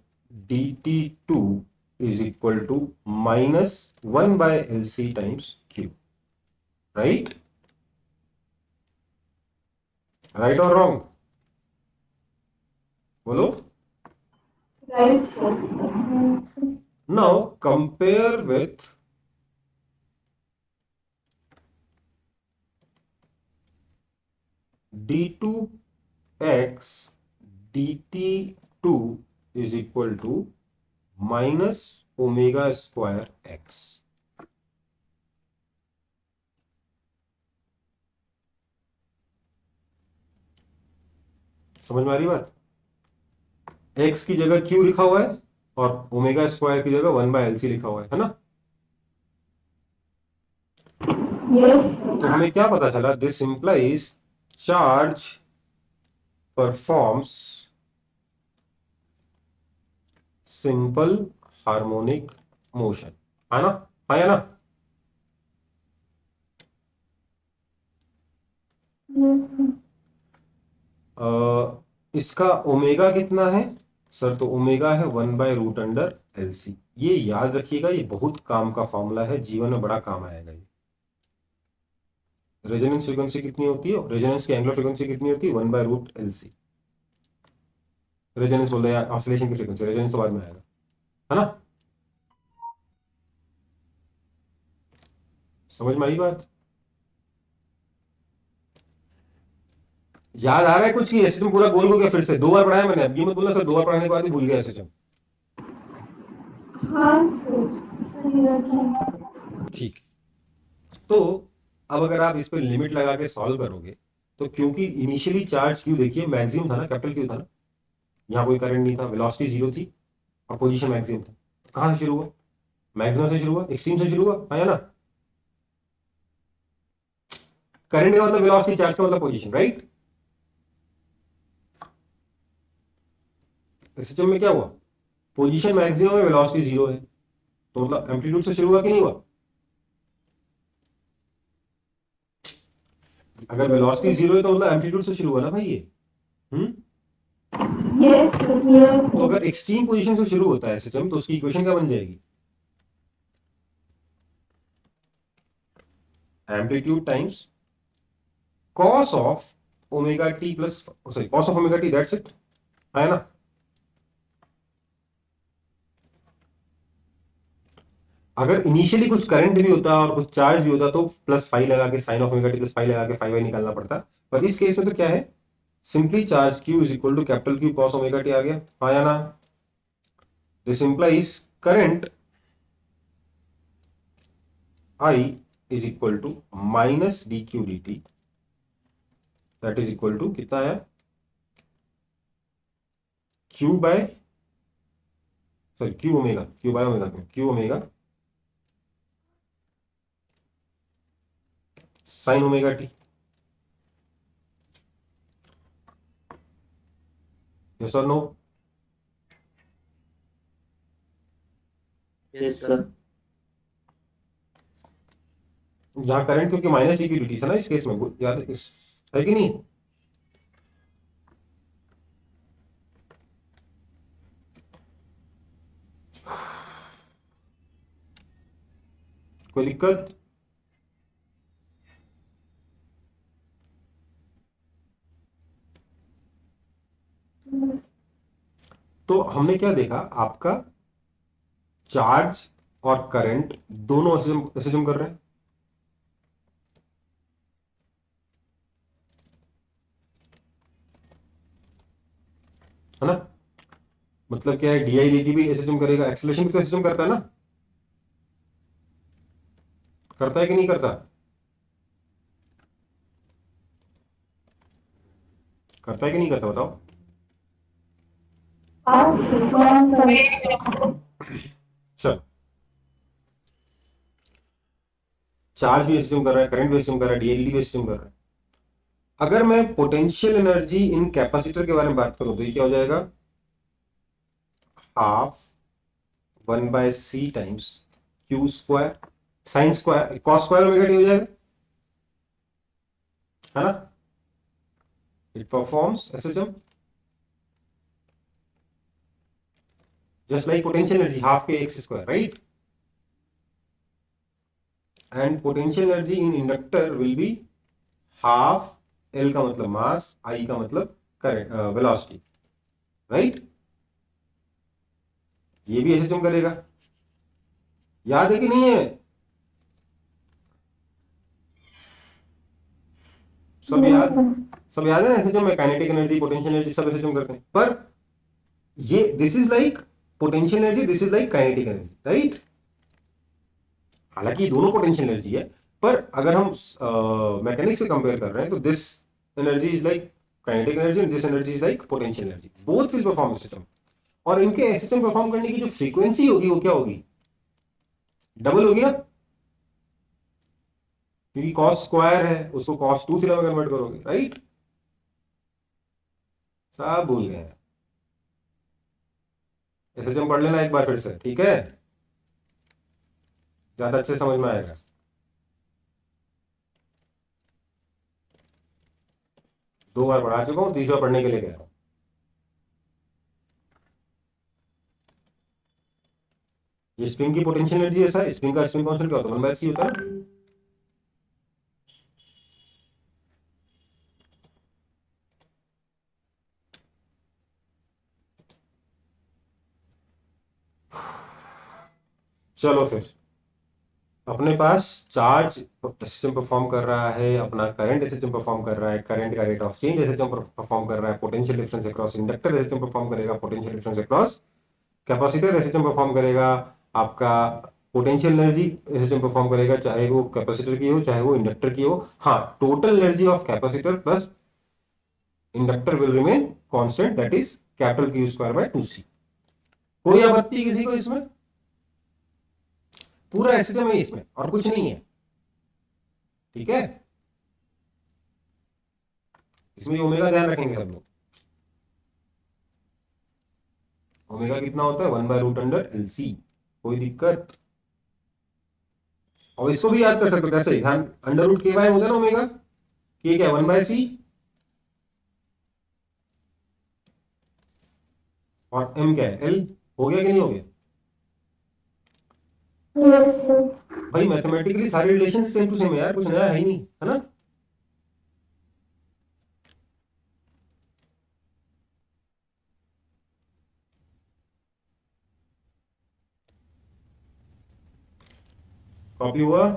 dt2 is equal to -1/LC times q, right? Right और रॉन्ग बोलो। Right sir. Now compare with d2x dt2 is equal to minus omega square x। समझ में आ रही बात? x की जगह q लिखा हुआ है और ओमेगा स्क्वायर की जगह 1/LC लिखा हुआ है ना? यस तो हमें क्या पता चला? This implies charge performs simple harmonic motion, है ना? है ना? इसका ओमेगा कितना है सर? तो ओमेगा है 1/√LC। ये याद रखिएगा, ये बहुत काम का फॉर्मूला है, जीवन में बड़ा काम आएगा ये। रेजोनेंस फ्रीक्वेंसी कितनी होती है? रेजोनेंस की एंगुलर फ्रीक्वेंसी कितनी होती है? 1/√LC। रेजोनेंस बोल रहे हैं, ऑसिलेशन की फ्रीक्वेंसी, रेजोनेंस तो बाद में आएगा, है ना? समझ में आई बात? याद आ रहा है कुछ? की ऐसे तुम पूरा गोल हो गया? फिर से 2 बार पढ़ाया मैंने, अब ये मत बोलना सर 2 बार पढ़ाने के बाद ही भूल गया ऐसे। हाँ सर। ठीक, तो अब अगर आप इस पे लिमिट लगा के सॉल्व करोगे तो, क्योंकि इनिशियली चार्ज क्यू देखिए मैक्सिमम था ना, कैपिटल क्यू था ना, यहाँ कोई करंट नहीं था, वेलोसिटी 0 थी और पोजीशन मैक्सिमम था। तो कहां से शुरू हुआ? मैक्सिमम से शुरू हुआ, एक्सट्रीम से शुरू हुआ, है ना? करंट का मतलब वेलोसिटी, चार्ज का मतलब पोजीशन, राइट? सिस्टम में क्या हुआ? पोजीशन मैक्सिमम है, वेलोसिटी 0 है, तो मतलब एम्पलीट्यूड से शुरू हुआ कि नहीं हुआ? अगर वेलोसिटी 0 है तो मतलब एम्पलीट्यूड से शुरू हुआ ना भाई ये। Yes sir. तो अगर एक्सट्रीम पोजीशन से शुरू होता है सिस्टम तो उसकी इक्वेशन क्या बन जाएगी? Amplitude times cos of omega T plus, sorry cos of omega T, that's it, है ना? अगर इनिशियली कुछ करंट भी होता और कुछ चार्ज भी होता तो प्लस फाइव लगा के sine of omega T plus five लगा के 5y निकालना पड़ता, पर इस केस में तो क्या है? Simply charge q is equal to capital Q cos omega T आ गया, हाँ या ना? This implies current I is equal to minus D Q D T, that is equal to कितना है? Q by, sorry Q omega, Q by omega, Q omega sine omega T. Yes और no? Yes sir. यहां current क्योंकि minus D Q D T है ना इस case में, याद है कि नहीं? कोई दिक्कत? तो हमने क्या देखा? आपका चार्ज और करंट दोनों एसोसिएशन कर रहे हैं, है ना? मतलब क्या है? डी आई डी टी भी एसोसिएशन करेगा, एक्सेलरेशन भी तो एसोसिएशन करता है ना? करता है कि नहीं करता? करता है कि नहीं करता बताओ। कौन सा? चलो, चार्ज भी एज्यूम कर रहा है, करंट भी एज्यूम कर रहा है, डीएलडी भी एज्यूम कर रहा है। अगर मैं पोटेंशियल एनर्जी इन कैपेसिटर के बारे में बात करूं तो ये क्या हो जाएगा? Half 1/c times Q square sine square cos square omega T हो जाएगा, है ना? It performs SHM just like potential energy half K X square, right? And potential energy in inductor will be half, L का मतलब मास, आई का मतलब current velocity, right? ये भी एसएचएम करेगा, याद है कि नहीं है? सब याद है ना? एसएचएम में काइनेटिक एनर्जी, पोटेंशियल एनर्जी सब एसएचएम करते हैं। पर ये this is like potential energy, this is like kinetic energy, right? हालांकि ये दोनों पोटेंशियल एनर्जी है, पर अगर हम मैकेनिक्स से कंपेयर कर रहे हैं तो this energy is like kinetic energy and this energy is like potential energy. Both will perform SHM, और इनके एसएचएम परफॉर्म करने की जो फ्रीक्वेंसी होगी वो क्या होगी? डबल होगी ना, क्योंकि कॉस स्क्वायर है, उसको कॉस 2 थीटा में कन्वर्ट करोगे, राइट? सब भूल गए। एसएचएम पढ़ लेना एक बार फिर से, ठीक है? ज्यादा अच्छे समझ में आएगा। दो बार पढ़ा चुका हूं, तीसरा पढ़ने के लिए कह रहा हूं। ये स्प्रिंग की पोटेंशियल एनर्जी ऐसा है, स्प्रिंग का स्प्रिंग कांस्टेंट क्या होता है? 1/c होता है ना? चलो फिर, अपने पास चार्ज एसएचएम परफॉर्म कर रहा है, अपना करंट एसएचएम परफॉर्म कर रहा है, करंट का rate of change SHM perform कर रहा है, potential difference across inductor SHM perform करेगा, potential difference across capacitor SHM perform करेगा, आपका पोटेंशियल एनर्जी एसएचएम परफॉर्म करेगा, चाहे वो कैपेसिटर की हो चाहे वो इंडक्टर की हो। हाँ, total energy of capacitor plus inductor will remain constant, that is capital Q square by 2c। कोई आपत्ति किसी को इसमें? पूरा एसएचएम है इसमें और कुछ नहीं है, ठीक है? इसमें ओमेगा ध्यान रखेंगे सब लोग। ओमेगा कितना होता है? 1/√LC। कोई दिक्कत? और इसको भी याद कर सकते हो कैसे? ध्यान, √KY होता है ना ओमेगा, के क्या है? 1/c, और m क्या है? L। हो गया कि नहीं हो गया? भाई मैथमेटिकली सारे रिलेशन सेम टू सेम है यार, कुछ नया है ही नहीं, है ना? कॉपी हुआ?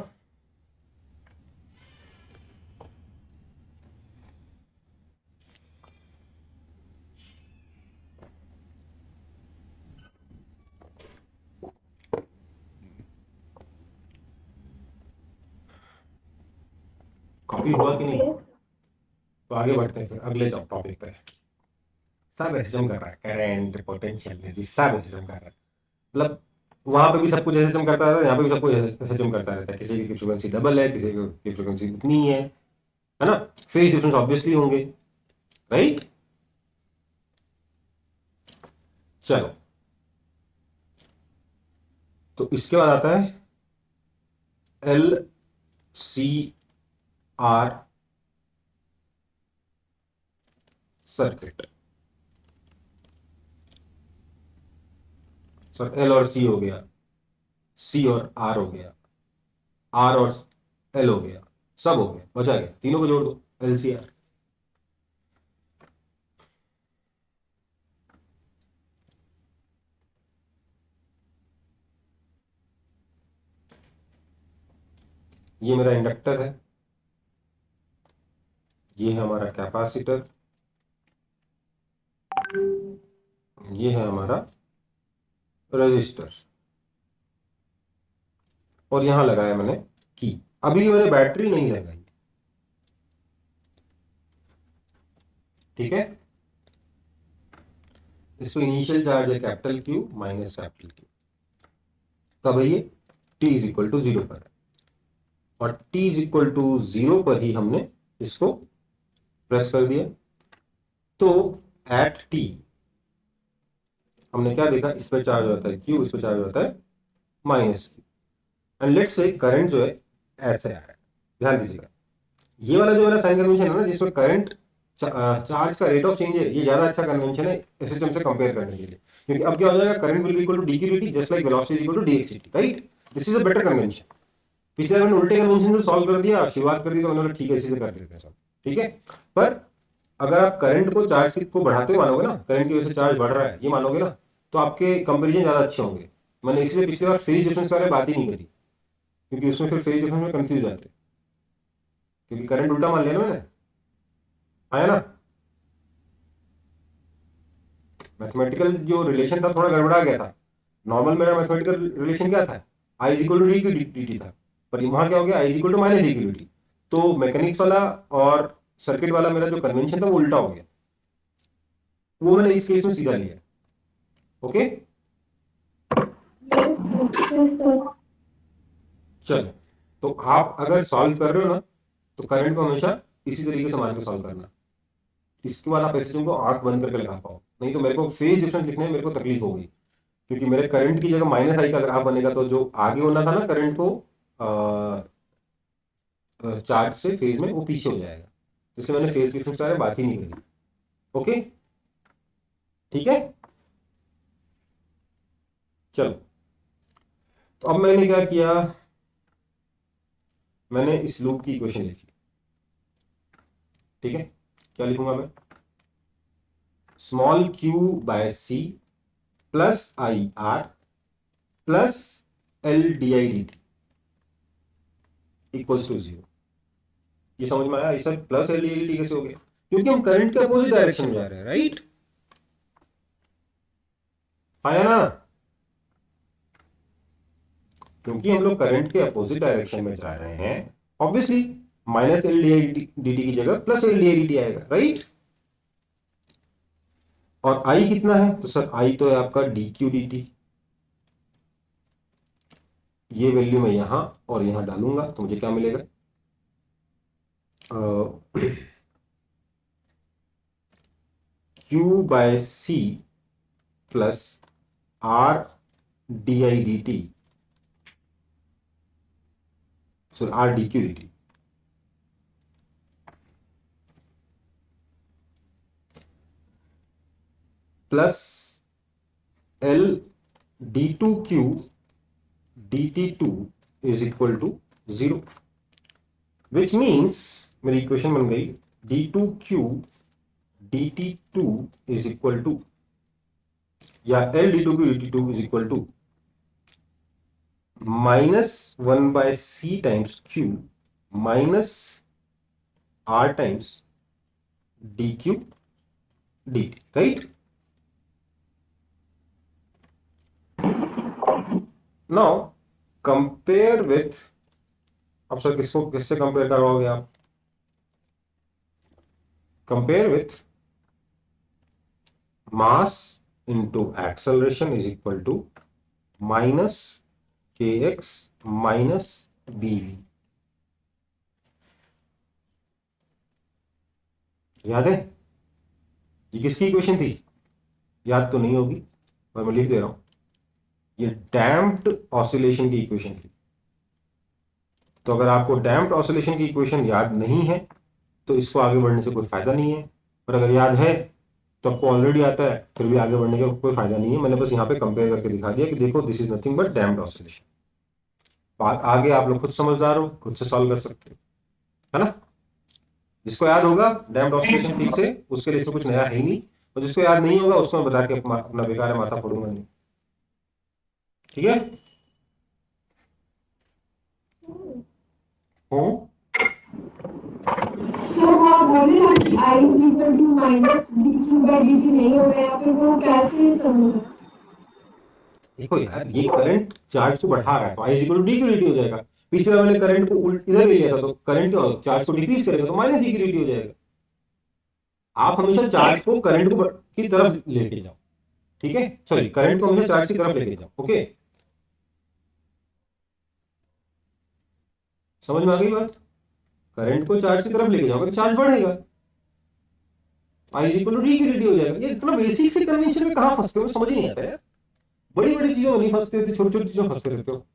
कॉपी हुआ कि नहीं? तो आगे बढ़ते हैं फिर अगले टॉपिक पे। सब एसएचएम कर रहा है, करंट, पोटेंशियल एनर्जी सब एसएचएम कर रहा है। मतलब वहां पे भी सब कुछ एसएचएम करता रहता है, यहाँ पे भी सब कुछ एसएचएम करता रहता है। किसी की फ्रीक्वेंसी डबल है, किसी की फ्रीक्वेंसी उतनी है ना? फेज डिफरेंस ऑब्वियसली होंगे, राइट? चलो, तो इसके बाद आता है LCR सर्किट। सर L और C हो गया, C और R हो गया, R और L हो गया, सब हो गया, बचा गया, तीनों को जोड़ दो, LCR। ये मेरा इंडक्टर है, ये है हमारा कैपेसिटर, ये है हमारा रेजिस्टर, और यहां लगाया मैंने की। अभी मैंने बैटरी नहीं लगाई, ठीक है। इस पर इनिशियल चार्ज है capital Q minus capital Q. कब है ये? t इज इक्वल टू 0 पर, और t इज इक्वल टू 0 पर ही हमने इसको प्रेस कर दिया। तो एट t हमने क्या देखा, इस पर चार्ज होता है q, इस पर चार्ज होता है minus q, and let's say current जो है ऐसे आ रहा है। ध्यान दीजिएगा, ये वाला जो मेरा साइन कन्वेंशन है ना, जिसमें करंट चार्ज का रेट ऑफ चेंज है, ये ज्यादा अच्छा कन्वेंशन है इस सिस्टम से कंपेयर करने के लिए, क्योंकि अब क्या हो जाएगा, current will be equal to dq dt just like velocity is equal to dx dt, right. This is a better convention. पिछले मैंने उल्टे कन्वेंशन से सॉल्व कर दिया, शुरुआत कर दी, तो मैंने बोला ठीक है इसी से कर देते हैं सब, ठीक है। पर अगर आप करंट को चार्ज को बढ़ाते हुए मानोगे ना, करंट की वजह से चार्ज बढ़ रहा है ये मानोगे ना, तो आपके कंपेरिजन ज्यादा अच्छे होंगे। मैंने इसलिए पिछली बार फेज डिफरेंस के बारे में बात ही नहीं करी, क्योंकि उसमें फिर फेज डिफरेंस में कंफ्यूज जाते, क्योंकि करंट उल्टा मान लिया ना मैंने, आया ना। मैथमेटिकल जो रिलेशन था थोड़ा गड़बड़ा गया था। नॉर्मल मेरा मैथमेटिकल रिलेशन क्या था, I is equal to D Q D था, पर वहां क्या हो गया, I is equal to minus D Q D. तो मैकेनिक्स वाला और सर्किट वाला मेरा जो कन्वेंशन था वो उल्टा हो गया, वो मैंने इस केस में सीधा लिया। ओके चलो, तो आप अगर सॉल्व कर रहे हो ना, तो करंट को हमेशा इसी तरीके से मान के सॉल्व करना। इसके बाद आप ऐसे को आंख बंद करके लगा पाओ, नहीं तो मेरे को फेज डिफरेंस लिखने में मेरे को तकलीफ होगी, क्योंकि मेरे करंट की जगह माइनस आई का ग्राफ बनेगा, तो जो आगे होना था ना करंट को चार्ज से फेज में, वो पीछे हो जाएगा। इसलिए मैंने फेज डिफरेंस के बारे में बात ही नहीं करी। ओके ठीक है, चलो। तो अब मैंने क्या किया, मैंने इस लूप की इक्वेशन लिखी, ठीक है। क्या लिखूंगा मैं, small q by c plus I R plus L D I D T equals to 0। ये समझ में आया, ऐसा plus L D I D T कैसे हो गया, क्योंकि हम करंट के अपोजिट डायरेक्शन में जा रहे हैं, राइट। आया ना, क्योंकि हम लोग करंट के अपोजिट डायरेक्शन में जा रहे हैं, obviously minus L D I D T की जगह plus L D I D T आएगा, राइट। और आई कितना है, तो सर आई तो है आपका डी क्यू डी टी। ये वैल्यू मैं यहां और यहां डालूंगा, तो मुझे क्या मिलेगा, Q by C plus R D I D T, sorry R D Q D T, plus L D two Q dt2 is equal to 0, which means मेरी इक्वेशन बन गई d2q dt2 is equal to, या l d2q dt2 is equal to minus 1 by c times q minus r times dq dt, right. Now compare with, अब sir किसको किससे compare करवाओगे आप, compare with mass into acceleration is equal to minus K X minus B. याद है ये किसकी equation थी, याद तो नहीं होगी पर मैं लिख दे रहा हूं, ये डैम्प्ड ऑसिलेशन की इक्वेशन थी। तो अगर आपको डैम्प्ड ऑसिलेशन की इक्वेशन याद नहीं है तो इसको आगे बढ़ने से कोई फायदा नहीं है, पर अगर याद है तो आपको ऑलरेडी आता है, फिर भी आगे बढ़ने का कोई फायदा नहीं है। मैंने बस यहाँ पे कंपेयर करके दिखा दिया कि देखो this is nothing but damped oscillation. बात आगे आप लोग खुद समझदार हो, खुद से सॉल्व कर सकते हो, है ना। जिसको याद होगा डैम्प्ड ऑसिलेशन ठीक से, उसके लिए इसमें कुछ नया है ही नहीं, और जिसको याद नहीं होगा उसको मैं बता के अपना बेकार माथा फोड़ूंगा नहीं, ठीक है। सर वो आप बोले ना कि I is equal to minus dq by dt नहीं हो गया, फिर वो कैसे समझा। देखो यार, ये करंट चार्ज को बढ़ा रहा है तो I is equal to D Q D T हो जाएगा, पिछले वाले करंट को इधर ले लिया था, तो करंट चार्ज को डिक्रीज करेगा तो माइनस जी की dt हो जाएगा। आप हमेशा चार्ज को करंट को की तरफ लेके जाओ, ठीक है, सॉरी करंट को हमेशा चार्ज की तरफ लेके जाओ। ओके, समझ में आ गई बात? करंट को चार्ज की तरफ लेके जाओगे तो चार्ज बढ़ेगा, आई इक्वल टू डी की dt हो जाएगा। ये इतना बेसिक से कन्वेंशन में कहां फंसते हो, समझ ही नहीं आता यार। बड़ी बड़ी चीजों में नहीं फंसते थे, छोटी छोटी चीजों में फंसते रहते हो।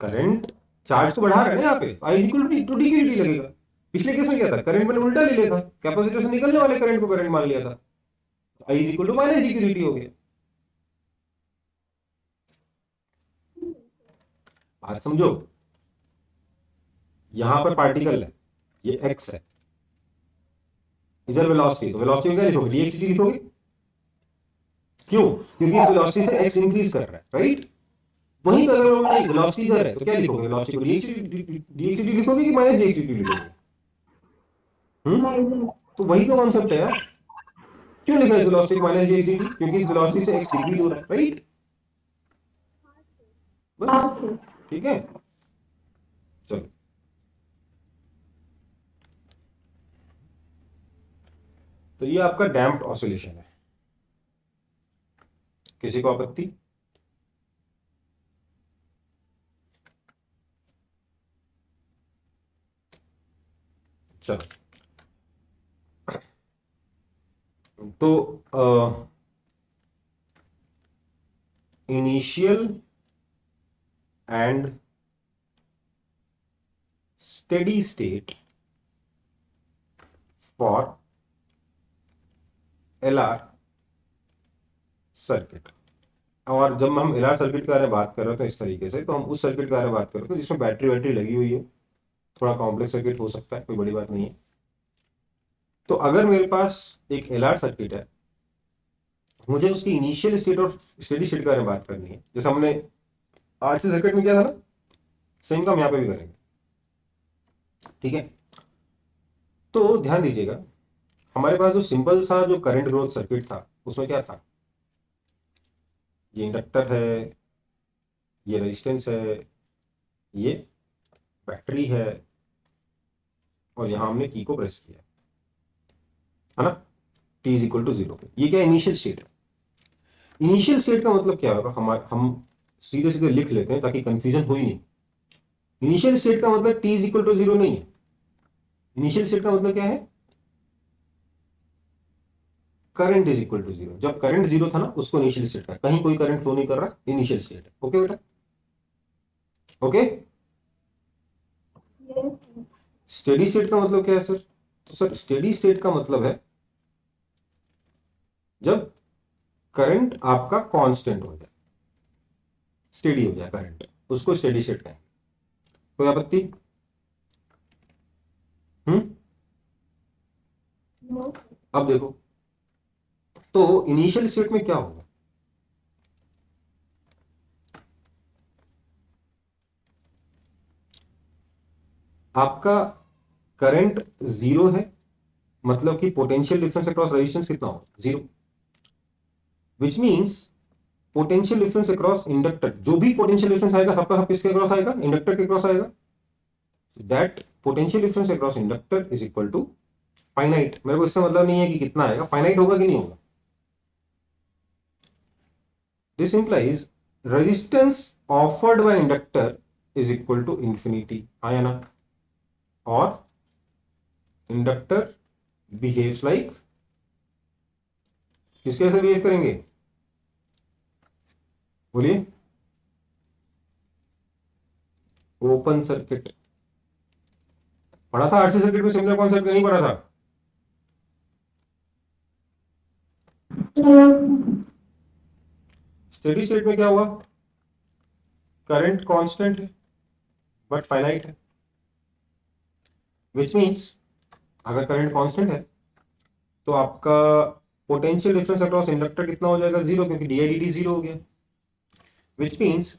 करंट चार्ज को बढ़ा रहा है ना यहाँ पे, आई इक्वल टू डी की dt लगेगा। पिछले केस में क्या था, करंट मैंने उल्टा ले लिया था, कैपेसिटर से निकलने वाले करंट को करंट मान लिया था, I equal to minus D की dt हो गया। बात समझो, यहां पर पार्टिकल है, ये x है, इधर वेलोसिटी, तो वेलोसिटी क्या लिखोगे, dx dt लिखोगे। क्यों? क्योंकि इस वेलोसिटी से x इंक्रीज कर रहा है, राइट। वहीं पर अगर वेलोसिटी इधर है तो क्या लिखोगे, वेलोसिटी को dx dt लिखोगे कि माइनस dx dt लिखोगे? तो वही तो कॉन्सेप्ट है यार। क्यों लिखा है इस वेलोसिटी को माइनस dx dt? क्योंकि इस वेलोसिटी से x डिक्रीज हो रहा है, राइट। बस, ठीक है, चलो। तो ये आपका डैम्प्ड ऑसिलेशन है। किसी को आपत्ति? चलो, तो initial and steady state for LR circuit. और जब हम एलआर सर्किट के बारे में बात कर रहे थे इस तरीके से, तो हम उस सर्किट के बारे में बात कर रहे थे जिसमें बैटरी वैटरी लगी हुई है, थोड़ा कॉम्प्लेक्स सर्किट हो सकता है, कोई बड़ी बात नहीं है। तो अगर मेरे पास एक एलआर सर्किट है, मुझे उसकी इनिशियल स्टेट और स्टेडी स्टेट के बारे में बात करनी है, जैसे हमने आरसी सर्किट में किया था ना, सेम काम यहां पे भी करेंगे, ठीक है। तो ध्यान दीजिएगा, हमारे पास जो सिंपल सा जो करंट ग्रोथ सर्किट था, उसमें क्या था, ये इंडक्टर है, ये रेजिस्टेंस है, ये बैटरी है, और यहां हमने की को प्रेस किया है ना, t इज इक्वल टू 0 पे। ये क्या इनिशियल स्टेट है। इनिशियल स्टेट का मतलब क्या होगा, हम सीधे सीधे लिख लेते हैं ताकि कंफ्यूजन हो ही नहीं। इनिशियल स्टेट का मतलब t इज इक्वल टू 0 नहीं है। इनिशियल स्टेट का मतलब क्या है, करंट इज इक्वल टू 0। जब करंट 0 था ना, उसको इनिशियल स्टेट का, कहीं कोई करंट फ्लो नहीं कर रहा, इनिशियल स्टेट है। ओके बेटा, ओके। स्टेडी स्टेट का मतलब क्या है सर? तो सर स्टेडी स्टेट का मतलब है जब करंट आपका कांस्टेंट हो जाए, स्टेडी हो जाए करंट, उसको स्टेडी स्टेट कहेंगे। कोई आपत्ति? अब देखो, तो इनिशियल स्टेट में क्या होगा, आपका करंट 0 है, मतलब कि पोटेंशियल डिफरेंस अक्रॉस रेजिस्टेंस कितना होगा, 0। Which means potential difference across inductor, जो भी पोटेंशियल डिफरेंस आएगा सबका सब किसके अक्रॉस आएगा, इंडक्टर के अक्रॉस आएगा। That potential difference across inductor is equal to finite. मेरे को इससे मतलब नहीं है कि कितना आएगा, फाइनाइट होगा कि नहीं होगा। This implies resistance offered by inductor is equal to infinity, आया ना। और इंडक्टर बिहेव्स लाइक, किसके जैसे बिहेव करेंगे, बोलिए, ओपन सर्किट। पढ़ा था आरसी सर्किट में सिमिलर कॉन्सेप्ट, नहीं पढ़ा था? स्टेडी स्टेट में क्या हुआ, करंट कांस्टेंट है बट फाइनाइट है, विच मींस अगर करंट कांस्टेंट है तो आपका पोटेंशियल डिफरेंस अक्रॉस इंडक्टर कितना हो जाएगा, 0, क्योंकि डी आई डी 0 हो गया। Which means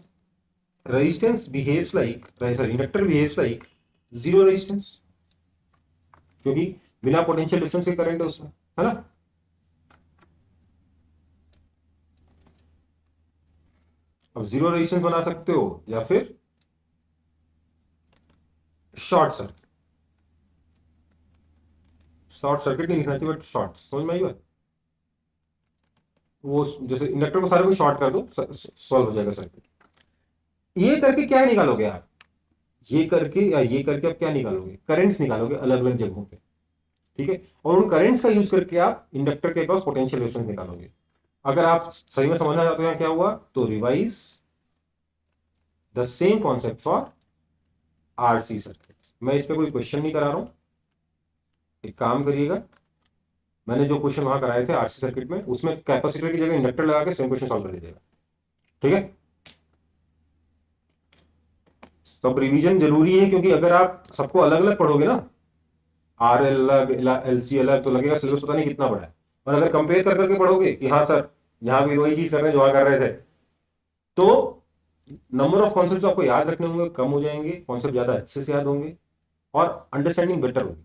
resistance behaves like, sorry inductor behaves like 0 resistance, क्योंकि बिना पोटेंशियल डिफरेंस के करंट है उसमें, है ना। अब जीरो रेजिस्टेंस बना सकते हो या फिर शॉर्ट सर्किट। शॉर्ट सर्किट नहीं लिखना चाहिए बट शॉर्ट, समझ में आई बात। वो जैसे इंडक्टर को सारे को शॉर्ट कर दो, सॉल्व हो जाएगा सर्किट। ये करके क्या निकालोगे आप, ये करके या ये करके आप क्या निकालोगे, करंट्स निकालोगे अलग अलग जगहों पे, ठीक है। और उन करंट्स का यूज करके आप इंडक्टर के अक्रॉस पोटेंशियल रेजिस्टेंस निकालोगे। अगर आप सही में समझना चाहते हो क्या हुआ, तो revise the same concept for RC circuit. मैं इस पे कोई क्वेश्चन नहीं करा रहा हूं, एक काम करिएगा, मैंने जो क्वेश्चन वहां कराए थे आरसी सर्किट में, उसमें कैपेसिटर की जगह इंडक्टर लगा के सेम क्वेश्चन सॉल्व कर लीजिएगा, ठीक है। सब रिवीजन जरूरी है, क्योंकि अगर आप सबको अलग अलग पढ़ोगे ना, आर एल अलग, एल सी अलग, तो लगेगा सिलेबस पता नहीं कितना बड़ा है। और अगर कंपेयर कर करके पढ़ोगे कि हाँ सर यहां भी वही चीज कर रहे हैं जो वहां कर रहे थे, तो नंबर ऑफ कॉन्सेप्ट आपको याद रखने होंगे कम हो जाएंगे, कॉन्सेप्ट ज्यादा अच्छे से याद होंगे और अंडरस्टैंडिंग बेटर होगी।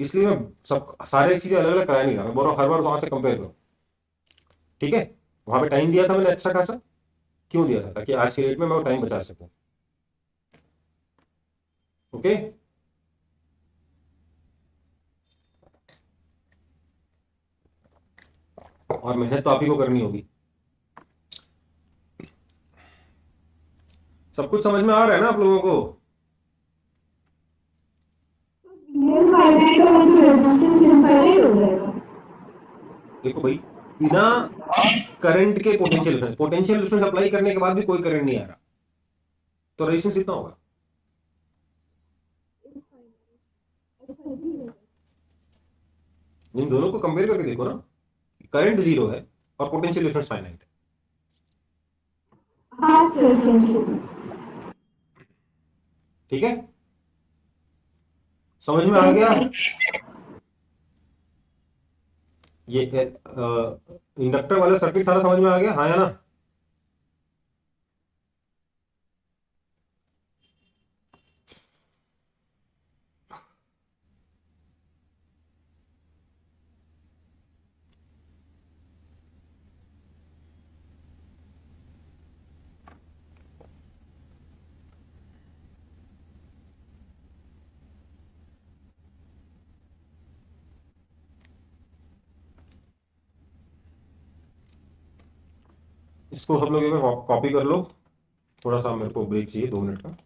इसलिए मैं सब सारे चीजें अलग अलग करा नहीं रहा, मैं बोल रहा हूँ हर बार वहां से कंपेयर करो, ठीक है। वहां पे टाइम दिया था मैंने अच्छा खासा, क्यों दिया था, ताकि आज के डेट में मैं वो टाइम बचा सकूं, ओके। और मेहनत तो आप ही को करनी होगी। सब कुछ समझ में आ रहा है ना आप लोगों को। इनफाइनाइट का मतलब रेजिस्टेंस इनफाइनाइट हो जाएगा। देखो भाई, बिना करंट के पोटेंशियल डिफरेंस अप्लाई करने के बाद भी कोई करंट नहीं आ रहा, तो रेजिस्टेंस कितना होगा। इन दोनों को कंपेयर करके देखो ना, करंट जीरो है और पोटेंशियल डिफरेंस फाइनाइट है, हाँ सर, ठीक है। समझ में आ गया ये इंडक्टर वाला सर्किट सारा समझ में आ गया, हाँ या ना। इसको सब लोग कॉपी कर लो, थोड़ा सा मेरे को ब्रेक चाहिए 2 मिनट का।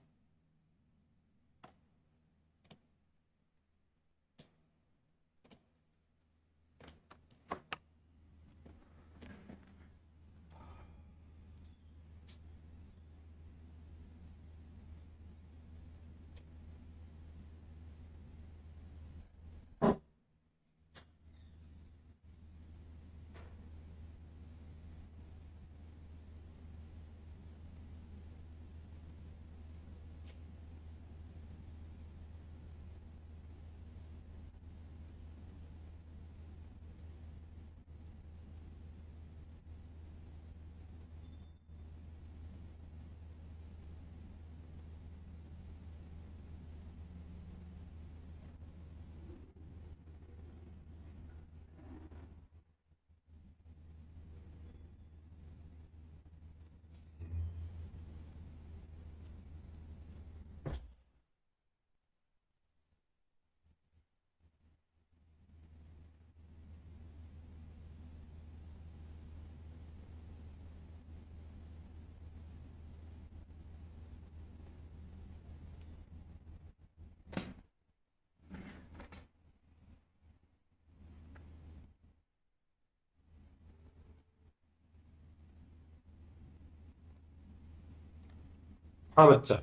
हाँ बच्चा,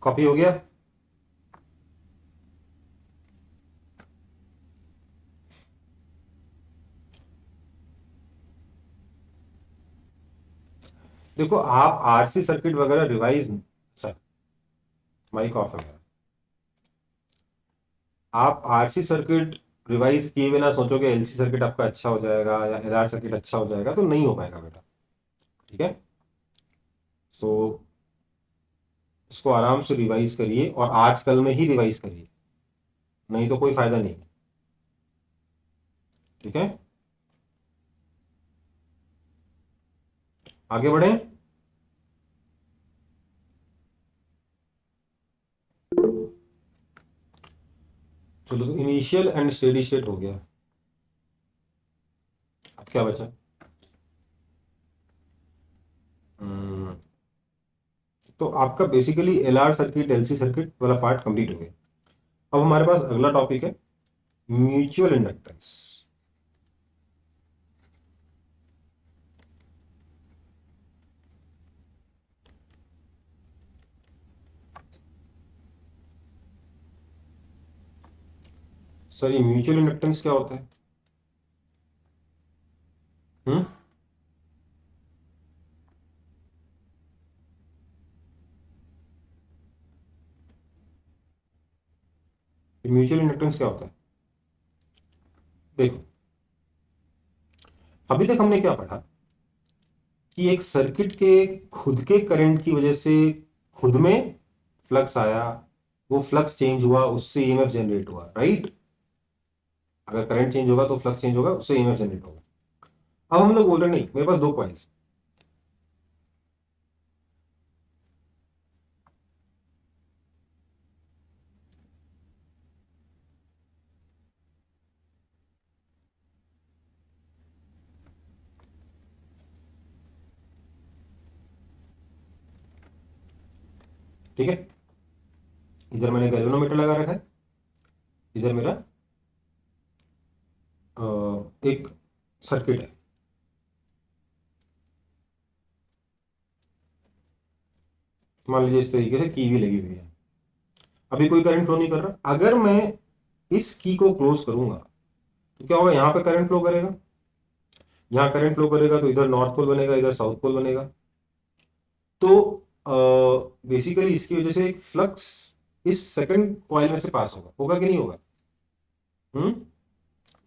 कॉपी हो गया। देखो आप आरसी सर्किट वगैरह रिवाइज, अच्छा माइक ऑफ है मेरा। आप आरसी सर्किट रिवाइज किए बिना सोचोगे एलसी सर्किट आपका अच्छा हो जाएगा या एलआर सर्किट अच्छा हो जाएगा, तो नहीं हो पाएगा बेटा, ठीक है। सो इसको आराम से रिवाइज करिए और आज कल में ही रिवाइज करिए, नहीं तो कोई फायदा नहीं है, ठीक है। आगे बढ़े। चलो, तो इनिशियल एंड स्टेडी स्टेट हो गया। अब क्या बचा? हम्म, तो आपका basically LR circuit, LC circuit वाला पार्ट कंप्लीट हो गया। अब हमारे पास अगला टॉपिक है म्यूचुअल इंडक्टेंस। सर, ये म्यूचुअल इंडक्टेंस क्या होता है? हम्म म्यूचुअल इंडक्टेंस क्या होता है? देखो, अभी तक हमने क्या पढ़ा कि एक सर्किट के खुद के करंट की वजह से खुद में फ्लक्स आया, वो फ्लक्स चेंज हुआ, उससे ईएमएफ जनरेट हुआ, राइट? अगर करंट चेंज होगा तो फ्लक्स चेंज होगा, उससे ईएमएफ जनरेट होगा। अब हम लोग बोल रहे नहीं, मेरे पास दो कॉइल्स, ठीक है? इधर मैंने गैल्वेनोमीटर लगा रखा है, इधर मेरा एक सर्किट है। मान लीजिए इस तरीके से की भी लगी हुई है, अभी कोई करंट फ्लो नहीं कर रहा। अगर मैं इस की को क्लोज करूंगा तो क्या होगा? यहां पे करंट फ्लो करेगा, यहां करंट फ्लो करेगा, तो इधर नॉर्थ पोल बनेगा, इधर साउथ पोल बनेगा। तो बेसिकली इसकी वजह से एक फ्लक्स इस सेकंड कॉइल में से पास होगा, होगा कि नहीं होगा? हम्म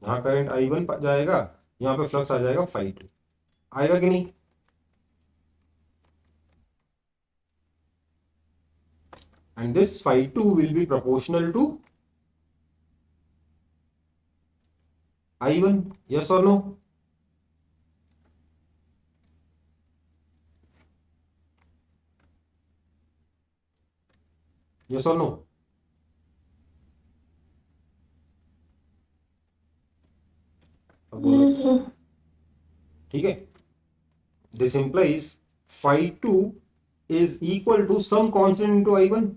यहाँ करंट I1 जाएगा, यहाँ पे फ्लक्स आ जाएगा phi 2, आएगा कि नहीं? And this phi 2 will be proportional to I1, yes और नो? यस और नो? अब बोलो। Yes, sir. ठीक है, this implies phi 2 is equal to some constant into I1।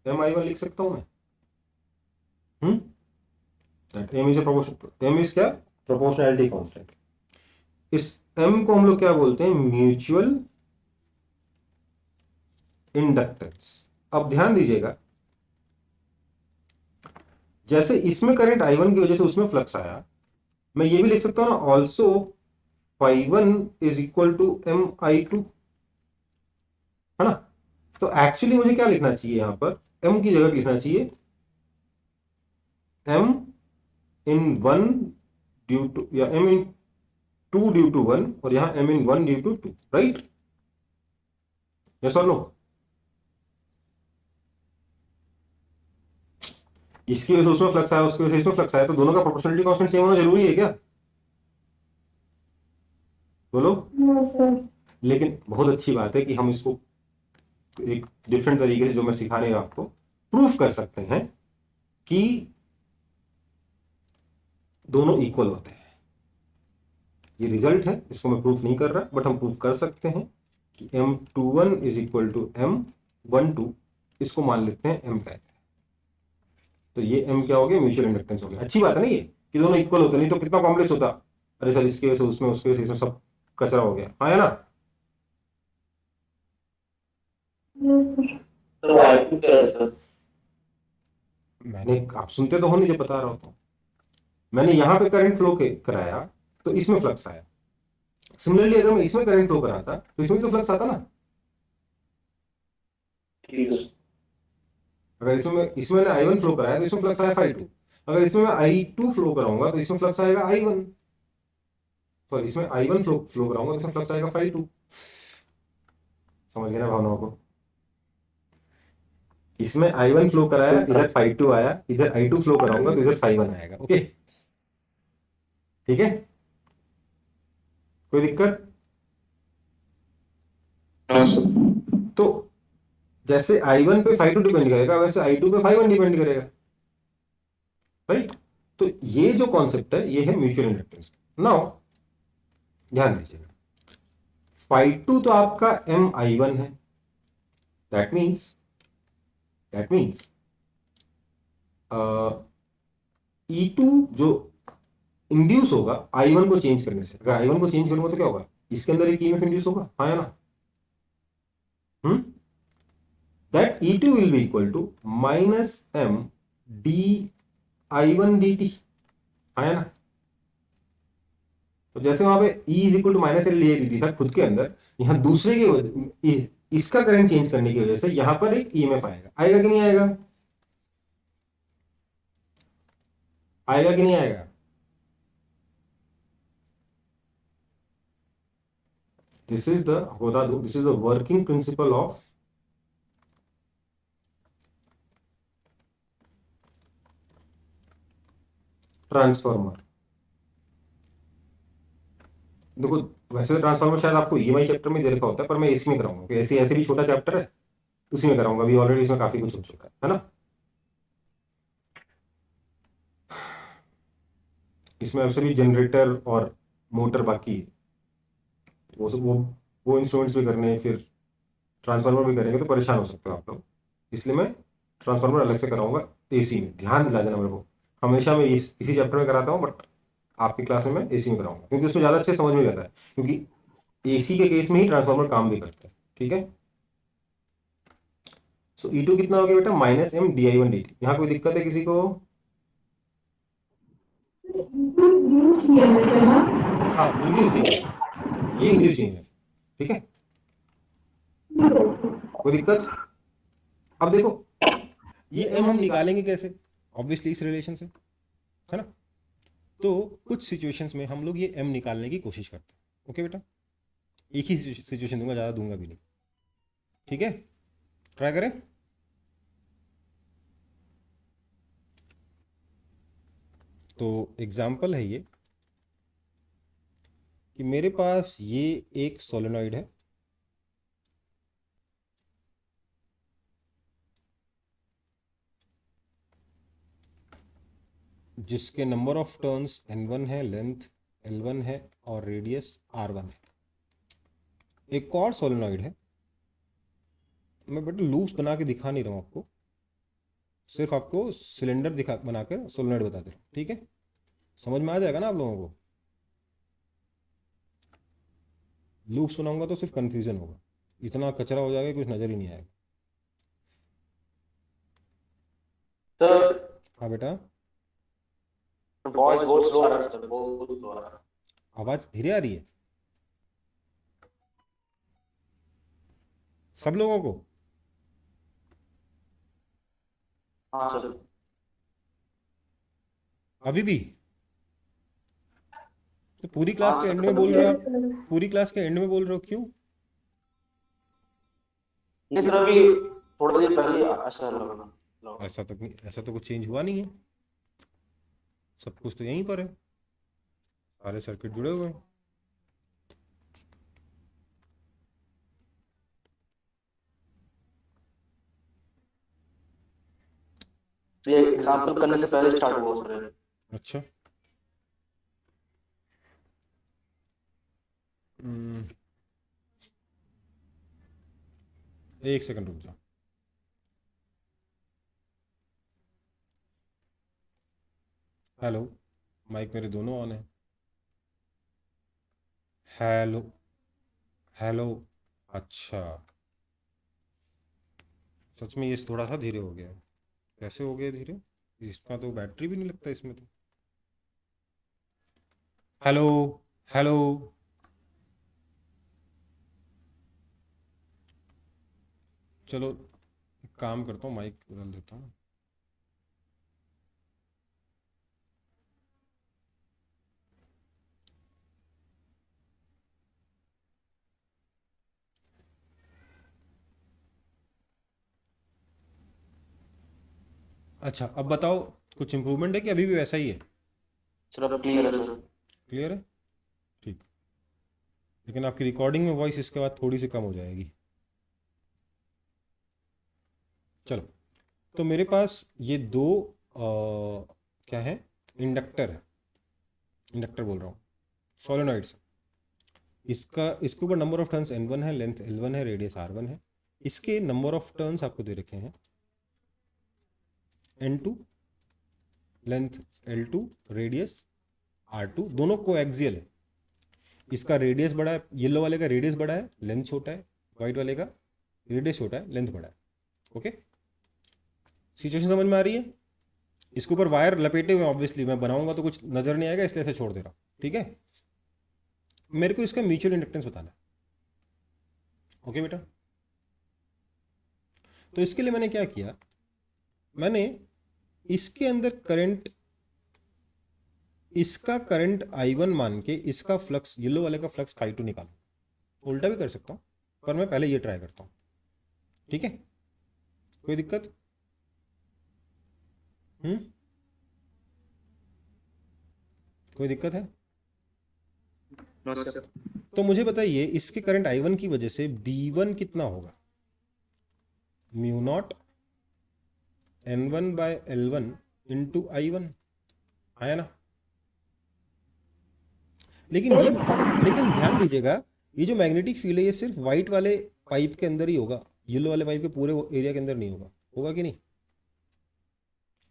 m I1 लिख सकता हूं मैं। That m is m is क्या? Proportionality constant. इस m को हम लोग क्या बोलते हैं? Mutual inductance. अब ध्यान दीजिएगा, जैसे इसमें करंट I1 की वजह से उसमें फ्लक्स आया, मैं ये भी लिख सकता हूं ना, also phi 1 is equal to MI2, है ना? तो एक्चुअली मुझे क्या लिखना चाहिए? यहां पर m की जगह लिखना चाहिए m इन 1 ड्यू टू, या m इन 2 ड्यू टू 1, और यहां m in 1 due to 2, right? Yes और नो? इसकी वजह से उसमें फ्लक्स आया, उसकी वजह से इसमें फ्लक्स आया, तो दोनों का प्रोपोर्शनलिटी कांस्टेंट सेम होना जरूरी है क्या? बोलो। No, sir. लेकिन बहुत अच्छी बात है कि हम इसको एक डिफरेंट तरीके से, जो मैं सिखा नहीं रहा आपको, प्रूफ कर सकते हैं कि दोनों इक्वल होते हैं। ये रिजल्ट है, इसको मैं प्रूफ नहीं कर रहा, बट हम प्रूफ कर सकते हैं कि M21 is equal to M12, इसको मान लेते हैं M कहते हैं। तो ये M क्या हो गया? म्यूचुअल इंडक्टेंस हो गया। अच्छी बात है ना ये, कि दोनों इक्वल होते, नहीं तो कितना कॉम्प्लेक्स होता। अरे सर, इसके वजह से उसमें, उसके वजह से इसमें, सब कचरा हो गया। हाँ, है ना? Yes, sir. तो I2 क्या है सर? मैंने, आप सुनते तो हो नहीं, जो बता रहा होता हूँ। मैंने यहां पे करंट फ्लो कराया तो इसमें फ्लक्स आया। सिमिलरली अगर मैं इसमें करंट फ्लो कराता तो इसमें तो फ्लक्स आता ना। ठीक है। अगर इसमें मैंने I1 फ्लो कराया तो इसमें फ्लक्स आया phi 2। अगर इसमें मैं I2 फ्लो कराऊंगा तो इसमें फ्लक्स आएगा I1। सॉरी, इसमें I1 फ्लो कराऊंगा तो इसमें फ्लक्स आएगा phi 2। समझ गए ना भावनाओं को? इसमें I1 फ्लो कराया, इधर phi 2 आया, इधर I2 फ्लो कराऊंगा तो इधर phi 1 आएगा। ओके, ठीक है? कोई दिक्कत? हाँ सर। तो जैसे I1 पे phi 2 डिपेंड करेगा, वैसे I2 पे phi 1 डिपेंड करेगा। राइट। तो ये जो कॉन्सेप्ट है ये है म्यूचुअल इंडक्टेंस। नाउ ध्यान दीजिएगा, phi2 तो आपका Mi1 है, दैट मीन्स E2 जो इंड्यूस होगा I1 को चेंज करने से, अगर I1 को चेंज करूंगा तो क्या होगा, इसके अंदर एक ईएमएफ इंड्यूस होगा, हाँ या ना? That E2 will be equal to minus M I1 dt, हाँ या ना? तो जैसे वहां पे E is equal to minus L dt था खुद के अंदर, यहां दूसरे की इसका करंट चेंज करने की वजह से यहां पर एक ईएमएफ आएगा, आएगा कि नहीं आएगा? आएगा कि नहीं आएगा? दिस इज द, बता दो, this is the working principle of transformer. देखो वैसे ट्रांसफार्मर शायद आपको ईएमआई चैप्टर में दे रखा होता है, पर मैं इसी में कराऊंगा, ऐसे ऐसे भी छोटा चैप्टर है, उसी में कराऊंगा, अभी ऑलरेडी इसमें काफी कुछ हो चुका है ना। इसमें वैसे भी जनरेटर और मोटर बाकी है, वो सब वो इंस्ट्रूमेंट्स भी करने हैं, फिर ट्रांसफार्मर भी करेंगे तो परेशान हो सकते हो आप लोग, इसलिए मैं ट्रांसफार्मर अलग से कराऊंगा एसी में, ध्यान दिला देना मेरे को। हमेशा मैं इसी चैप्टर में कराता हूँ, बट आपकी क्लास में मैं एसी में कराऊंगा, क्योंकि उसमें ज़्यादा अच्छे समझ में आता है, क्योंकि एसी के केस में ही ट्रांसफार्मर काम भी करता है, ठीक है। सो E2 कितना हो गया बेटा, माइनस M di1 dt। यहाँ कोई दिक्कत है किसी को? यूज किया है ना? हाँ इंड्यूस नहीं है, ये इंड्यूस नहीं है, ठीक है, कोई दिक्कत? अब देखो ये M हम निकालेंगे कैसे, ऑब्वियसली इस रिलेशन से, है ना। तो कुछ सिचुएशंस में हम लोग ये M निकालने की कोशिश करते हैं, ओके बेटा, एक ही सिचुएशन दूंगा, ज़्यादा दूंगा भी नहीं, ठीक है, ट्राई करें। तो एग्जाम्पल है ये कि मेरे पास ये एक सोलेनॉइड है, जिसके नंबर ऑफ टर्न्स N1 है, लेंथ L1 है और रेडियस R1 है। एक और सोलेनॉइड है, मैं बेटा लूप्स बना के दिखा नहीं रहा हूँ आपको, सिर्फ आपको सिलेंडर दिखा बनाकर सोलेनॉइड बता दे रहा हूँ, ठीक है, समझ में आ जाएगा ना आप लोगों को। लूप्स बनाऊंगा तो सिर्फ कंफ्यूजन होगा, इतना कचरा हो जाएगा कुछ नजर ही नहीं आएगा। सर हाँ बेटा, वॉइस बहुत स्लो आ रहा है सर, बहुत स्लो आ रहा है। आवाज धीरे आ रही है सब लोगों को? हाँ सर। अभी भी? तो पूरी क्लास हाँ के एंड में सर। बोल रहे हो आप, पूरी क्लास के एंड में बोल रहे हो, क्यों? नहीं सर, अभी थोड़ा देर पहले ऐसा लगा। ऐसा तो नहीं, ऐसा तो कुछ चेंज हुआ नहीं है, सब कुछ तो यहीं पर है, सारे सर्किट जुड़े हुए हैं। ये एग्जांपल करने से पहले स्टार्ट हुआ सर। अच्छा, एक सेकंड रुक जाओ। हेलो, माइक मेरे दोनों ऑन है। हेलो हेलो, अच्छा, सच में ये थोड़ा सा धीरे हो गया है, कैसे हो गया धीरे? इसका तो बैटरी भी नहीं लगता इसमें तो। हेलो हेलो, चलो एक काम करता हूँ, माइक बदल देता हूँ। अच्छा अब बताओ, कुछ इम्प्रूवमेंट है कि अभी भी वैसा ही है? सर अब क्लियर है सर। क्लियर है, ठीक। लेकिन आपकी रिकॉर्डिंग में वॉइस इसके बाद थोड़ी सी कम हो जाएगी। चलो, तो मेरे पास ये दो क्या है, इंडक्टर है, इंडक्टर बोल रहा हूँ, सोलेनॉइड से। इसके ऊपर नंबर ऑफ टर्न्स n1 है, लेंथ L1 है, रेडियस R1 है। इसके नंबर ऑफ टर्न्स आपको दे रखे हैं N2, length L2, radius R2, दोनों कोएक्सियल है। इसका रेडियस बड़ा है, येलो वाले का रेडियस बड़ा है, लेंथ छोटा है, व्हाइट वाले का रेडियस छोटा है, लेंथ बड़ा है। ओके, सिचुएशन समझ में आ रही है? इसके ऊपर वायर लपेटे हुए, ऑब्वियसली मैं बनाऊंगा तो कुछ नजर नहीं आएगा, इसलिए ऐसे छोड़ दे रहा हूं। ठीक है, मेरे को इसका म्यूचुअल इंडक्टेंस बताना है। ओके बेटा, तो इसके लिए मैंने क्या किया, मैंने इसके अंदर करंट, इसका करंट I1 मान के इसका फ्लक्स, येलो वाले का फ्लक्स ∅2 निकालो। उल्टा भी कर सकता हूं, पर मैं पहले ये ट्राई करता हूं। ठीक है, कोई दिक्कत? कोई दिक्कत है? No sir. तो मुझे बताइए, इसके करंट I1 की वजह से B1 कितना होगा? Mu naught N1 by L1 into I1, आया ना? लेकिन ध्यान दीजिएगा, ये जो मैग्नेटिक फील्ड है ये सिर्फ व्हाइट वाले पाइप के अंदर ही होगा, येलो वाले पाइप के पूरे एरिया के अंदर नहीं होगा। होगा कि नहीं?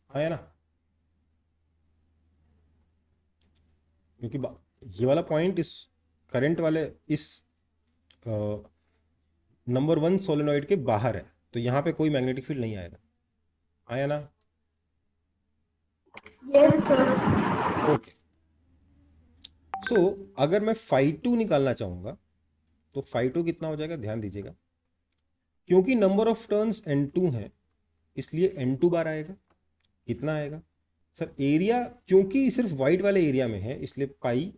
आया ना? क्योंकि ये वाला पॉइंट इस करंट वाले इस नंबर 1 सोलेनॉइड के बाहर है, तो यहां पे कोई मैग्नेटिक फील्ड नहीं आएगा। आया ना? Yes sir. ओके, सो अगर मैं ∅2 निकालना चाहूंगा तो ∅2 कितना हो जाएगा? ध्यान दीजिएगा, क्योंकि नंबर ऑफ टर्न्स N2 है इसलिए N2 बार आएगा। कितना आएगा सर? एरिया क्योंकि सिर्फ व्हाइट वाले एरिया में है इसलिए पाई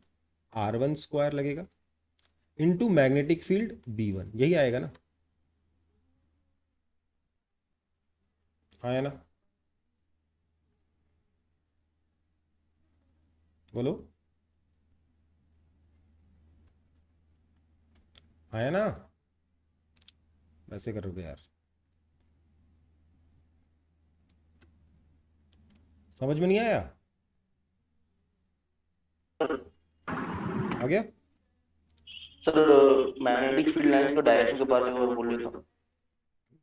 R1 स्क्वायर लगेगा इनटू मैग्नेटिक फील्ड B1, यही आएगा ना? आया ना? बोलो, आया ना? वैसे करोगे यार, समझ में नहीं आया? आ गया? सर मैग्नेटिक फील्ड लाइंस का डायरेक्शन के बारे में बोल रहे थे।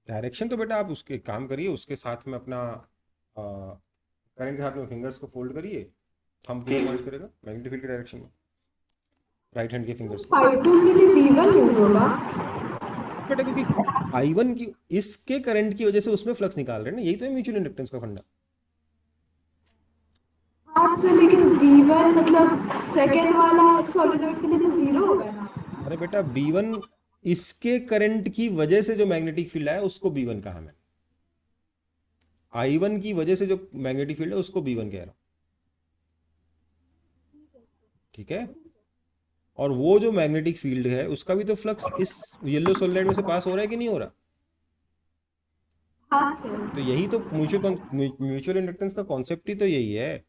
डायरेक्शन तो बेटा आप उसके काम करिए, उसके साथ में अपना करंट के हाथ में फिंगर्स को फोल्ड करिए, थंब किधर पॉइंट करेगा मैग्नेटिक फील्ड की डायरेक्शन में, राइट हैंड के फिंगर्स को। ∅2 के लिए B1 यूज होगा बेटा क्योंकि I1 की इसके करंट की वजह से उसमें फ्लक्स निकाल रहे हैं ना, यही तो है म्यूचुअल इंडक्टेंस का फंडा। हाँ सर, लेकिन B1 मतलब सेकंड वाला सोलेनॉइड के लिए तो जीरो होगा ना। अरे बेटा B1 इसके करंट की वजह से जो मैग्नेटिक फील्ड आया उसको B1 कहा मैंने, I1 की वजह से जो मैग्नेटिक फील्ड है उसको B1 कह रहा हूं। ठीक है, और वो जो मैग्नेटिक फील्ड है उसका भी तो फ्लक्स इस येलो सोलेनॉइड में से पास हो रहा है कि नहीं हो रहा? हाँ सर। तो यही तो म्यूचुअल इंडक्टेंस का कॉन्सेप्ट ही तो यही है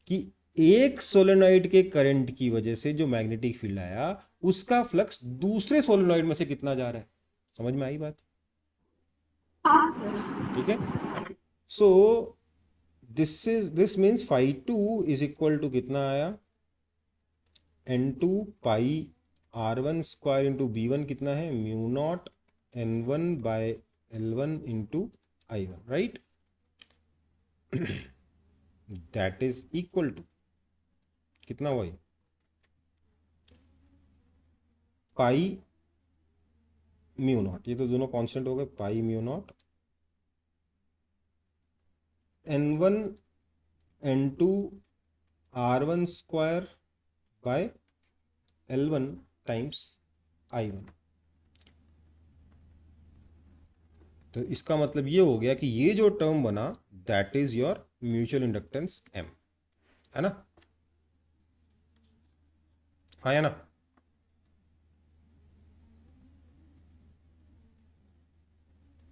कि एक सोलेनॉइड के करंट की वजह से जो मैग्नेटिक फील्ड आया उसका फ्लक्स दूसरे सोलेनॉइड में से कितना जा रहा है। समझ में आई बात? हाँ सर। ठीक है, so this means ∅2 is equal to कितना आया? N2 पाई R1 स्क्वायर इंटू B1 कितना है? Mu naught N1 by L1 into I1, right? That is equal to कितना हुआ? पाई म्यू नॉट, ये तो दोनों कांस्टेंट हो गए, पाई mu naught N1 N2 R1 square by L1 times I1। तो इसका मतलब ये हो गया कि ये जो टर्म बना that is your mutual inductance M, है ना? हाँ या ना?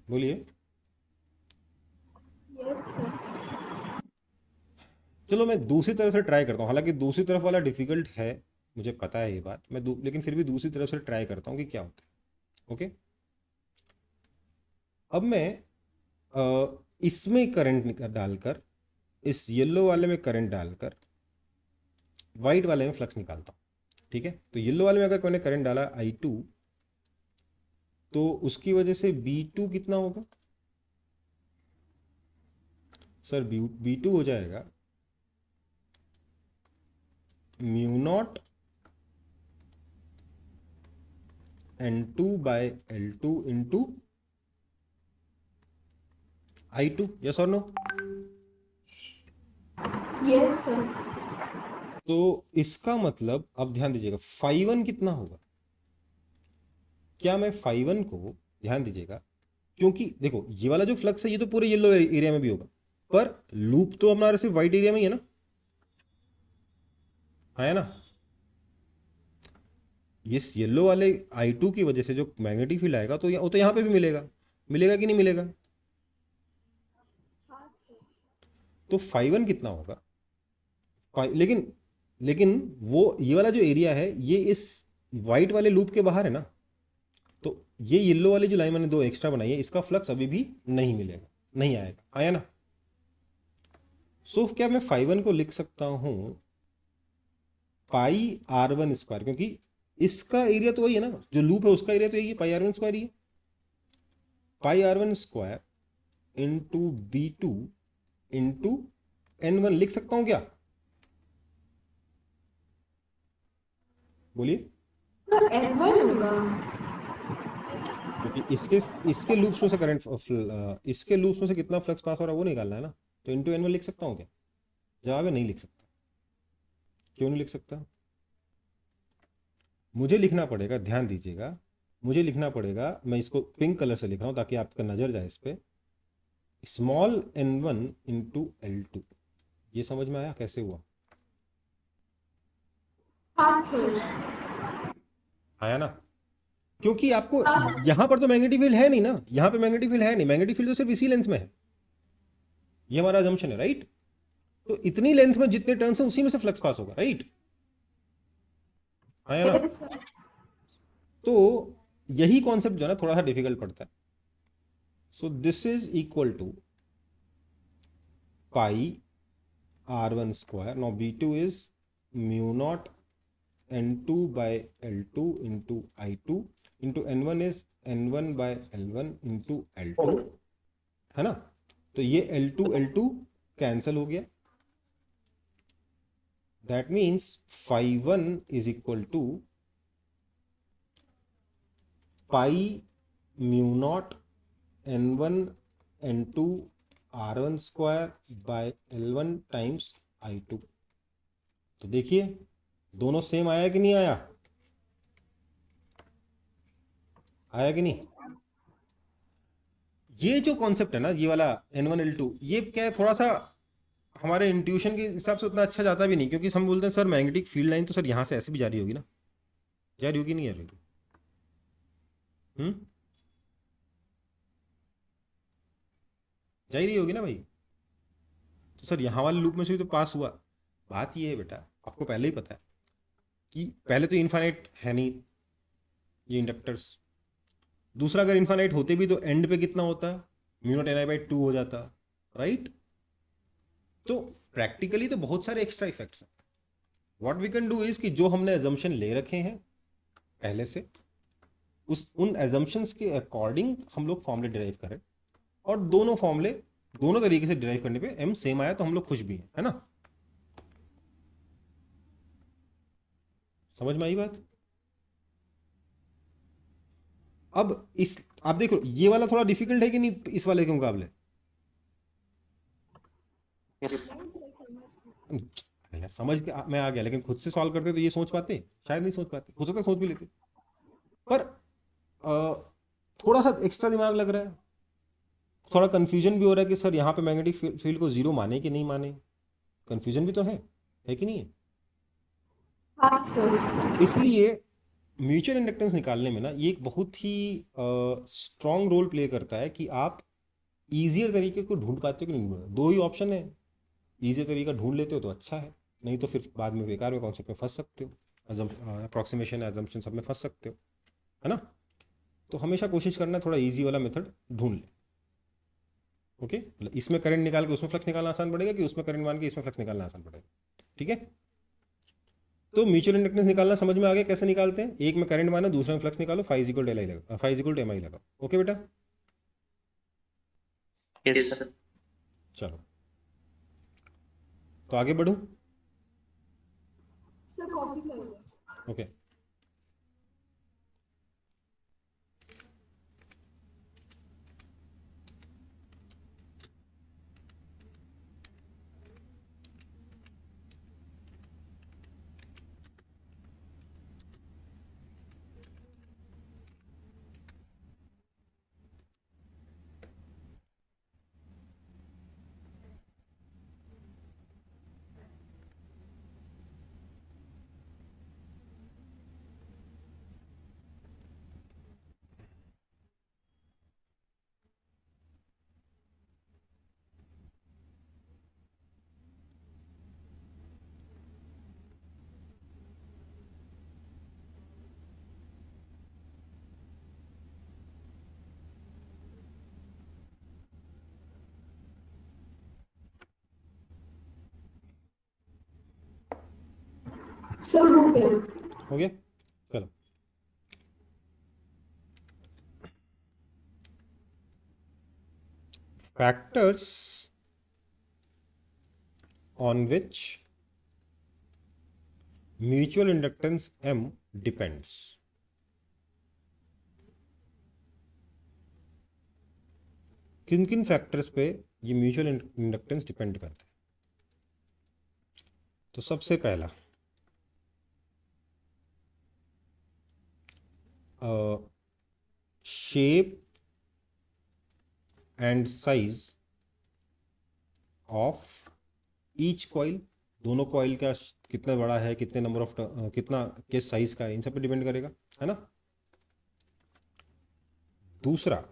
बोलिए। Yes sir. चलो मैं दूसरी तरफ से ट्राई करता हूँ, हालांकि दूसरी तरफ वाला डिफिकल्ट है, मुझे पता है ये बात, मैं लेकिन फिर भी दूसरी तरफ से ट्राई करता हूँ कि क्या होता है। ओके, अब मैं इसमें करंट डालकर इस येलो वाले में करंट डालकर वाइट वाले में फ्लक्स निकालता हूँ, ठीक है। तो येलो वाले में अगर कोई ने करंट डाला I2, तो उसकी वजह से B2 कितना होगा सर? B2 हो जाएगा mu naught N2 by L2 into I2, yes और नो? Yes sir. तो इसका मतलब अब ध्यान दीजिएगा φ1 कितना होगा। क्या मैं φ1 को, ध्यान दीजिएगा, क्योंकि देखो ये वाला जो फ्लक्स है ये तो पूरे येलो एरिया में भी होगा, पर लूप तो हमारा सिर्फ व्हाइट एरिया में ही है ना, है ना। इस येलो वाले I2 की वजह से जो मैग्नेटिक फील्ड आएगा तो वो तो यहाँ पे भी मिलेगा, मिलेगा कि नहीं मिलेगा? तो φ1 कितना होगा? लेकिन वो ये वाला जो एरिया है ये इस वाइट वाले लूप के बाहर है ना, तो ये येलो वाली जो लाइन मैंने दो एक्स्ट्रा बनाई है इसका फ्लक्स अभी भी नहीं मिलेगा, नहीं आएगा, आया ना। सो क्या मैं φ1 को लिख सकता हूं पाई R1 स्क्वायर, क्योंकि इसका एरिया तो वही है ना, जो लूप है उसका एरिया तो यही है, पाई R1 स्क्वायर ही है। पाई R1 square into B2 into N1 लिख सकता हूं क्या? बोलिए। तो N1 होगा, क्योंकि इसके लूप्स में से इसके लूप्स में से कितना फ्लक्स पास हो रहा है वो निकालना है ना, तो इंटू N1 लिख सकता हूं क्या? जवाब है नहीं लिख सकता। क्यों नहीं लिख सकता? मुझे लिखना पड़ेगा, ध्यान दीजिएगा, मुझे लिखना पड़ेगा, मैं इसको पिंक कलर से लिख रहा हूं ताकि आपका नजर जाए इस पे, स्मॉल n1 इंटू L2। ये समझ में आया कैसे हुआ? हाँ सर। आया ना, क्योंकि आपको यहां पर तो मैग्नेटिक फील्ड है नहीं ना, यहां पे मैग्नेटिक फील्ड है नहीं, मैग्नेटिक फील्ड तो सिर्फ इसी लेंथ में है, ये हमारा अजम्पशन है, राइट। तो इतनी लेंथ में जितने टर्न्स हैं उसी में से फ्लक्स पास होगा, राइट, आया ना। तो यही कॉन्सेप्ट जो है ना थोड़ा सा डिफिकल्ट पड़ता है। So this is equal to pi R1 square, now B2 is mu naught N2 by L2 into I2 into N1 is N1 by L1 into L2, है ना। तो ये L2 कैंसल हो गया, that means φ1 is equal to pi mu naught N1 N2 R1 square by L1 times I2। तो देखिए दोनों same आया कि नहीं आया, आया कि नहीं। ये जो कॉन्सेप्ट है ना ये वाला N1 L2, ये क्या है, थोड़ा सा हमारे इंट्यूशन के हिसाब से उतना अच्छा जाता भी नहीं, क्योंकि हम बोलते हैं सर मैग्नेटिक फील्ड लाइन तो सर यहां से ऐसे भी जारी होगी ना, जारी होगी नहीं, जा रही जा ही रही होगी ना भाई। तो सर यहाँ वाले लूप में से भी तो पास हुआ। बात ये है बेटा, आपको पहले ही पता है कि पहले तो इनफाइनाइट है नहीं ये इंडक्टर्स, दूसरा अगर इनफाइनाइट होते भी तो एंड पे कितना होता, म्यू नॉट Ni/2 हो जाता, राइट। तो प्रैक्टिकली तो बहुत सारे एक्स्ट्रा इफेक्ट्स हैं। What we can do is कि जो हमने एजम्पशन ले रखे हैं पहले से, उन एजम्पशंस के अकॉर्डिंग हम लोग फॉर्मूले डिराइव करें, और दोनों फॉर्मूले दोनों तरीके से डिराइव करने पे m सेम आया तो हम लोग खुश भी हैं, है ना। समझ में आई बात? अब आप देखो ये वाला थोड़ा डिफिकल्ट है कि नहीं इस वाले के मुकाबले? यस अरे यार समझ के मैं आ गया, लेकिन खुद से सॉल्व करते तो ये सोच पाते, शायद नहीं सोच पाते, हो सकता है सोच भी लेते, पर थोड़ा सा एक्स्ट्रा दिमाग लग रहा है, थोड़ा कंफ्यूजन भी हो रहा है कि सर यहाँ पे मैग्नेटिक फील्ड को जीरो माने कि नहीं माने, कंफ्यूजन भी तो है कि नहीं है। हाँ सर। इसलिए म्यूचुअल इंडक्टेंस निकालने में ना ये एक बहुत ही स्ट्रॉन्ग रोल प्ले करता है कि आप ईजियर तरीके को ढूंढ पाते हो कि नहीं ढूंढ। दो ही ऑप्शन है, ईजियर तरीका ढूंढ लेते हो तो अच्छा है, नहीं तो फिर बाद में बेकार में कॉन्सेप्ट में फंस सकते हो, अप्रोक्सीमेशन एजम्पशन सब में फंस सकते हो, है ना। तो हमेशा कोशिश करना थोड़ा ईजी वाला मेथड ढूंढ ले। ओके, इसमें करंट निकाल के उसमें फ्लक्स निकालना आसान पड़ेगा कि उसमें करंट मान के इसमें फ्लक्स निकालना आसान पड़ेगा? ठीक है, तो म्यूचुअल इंडक्टेंस निकालना समझ में आ गया कैसे निकालते हैं? एक में करंट माना, दूसरे में फ्लक्स निकालो, phi equal to L I लगा, phi equal to M I लगा। ओके बेटा, यस सर। चलो तो आगे बढ़ूं? सर कॉपी कर लो। ओके, सर हो गया। हो गया, चलो। Factors on which mutual inductance M depends. किन किन फैक्टर्स पे ये म्यूचुअल इंडक्टेंस डिपेंड करता है? तो सबसे पहला shape and size of each coil, दोनों कॉइल का कितना बड़ा है, कितने नंबर ऑफ कितना किस साइज का है, इन सब पे डिपेंड करेगा, है ना। दूसरा,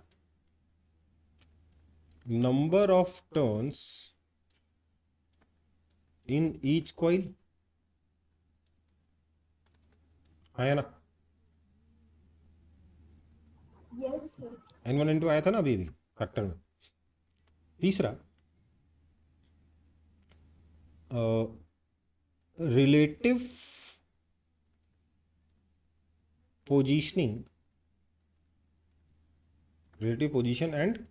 number of turns in each coil, है ना। Yes sir. N1 N2 आया था ना अभी भी फैक्टर में। तीसरा, relative positioning, relative position and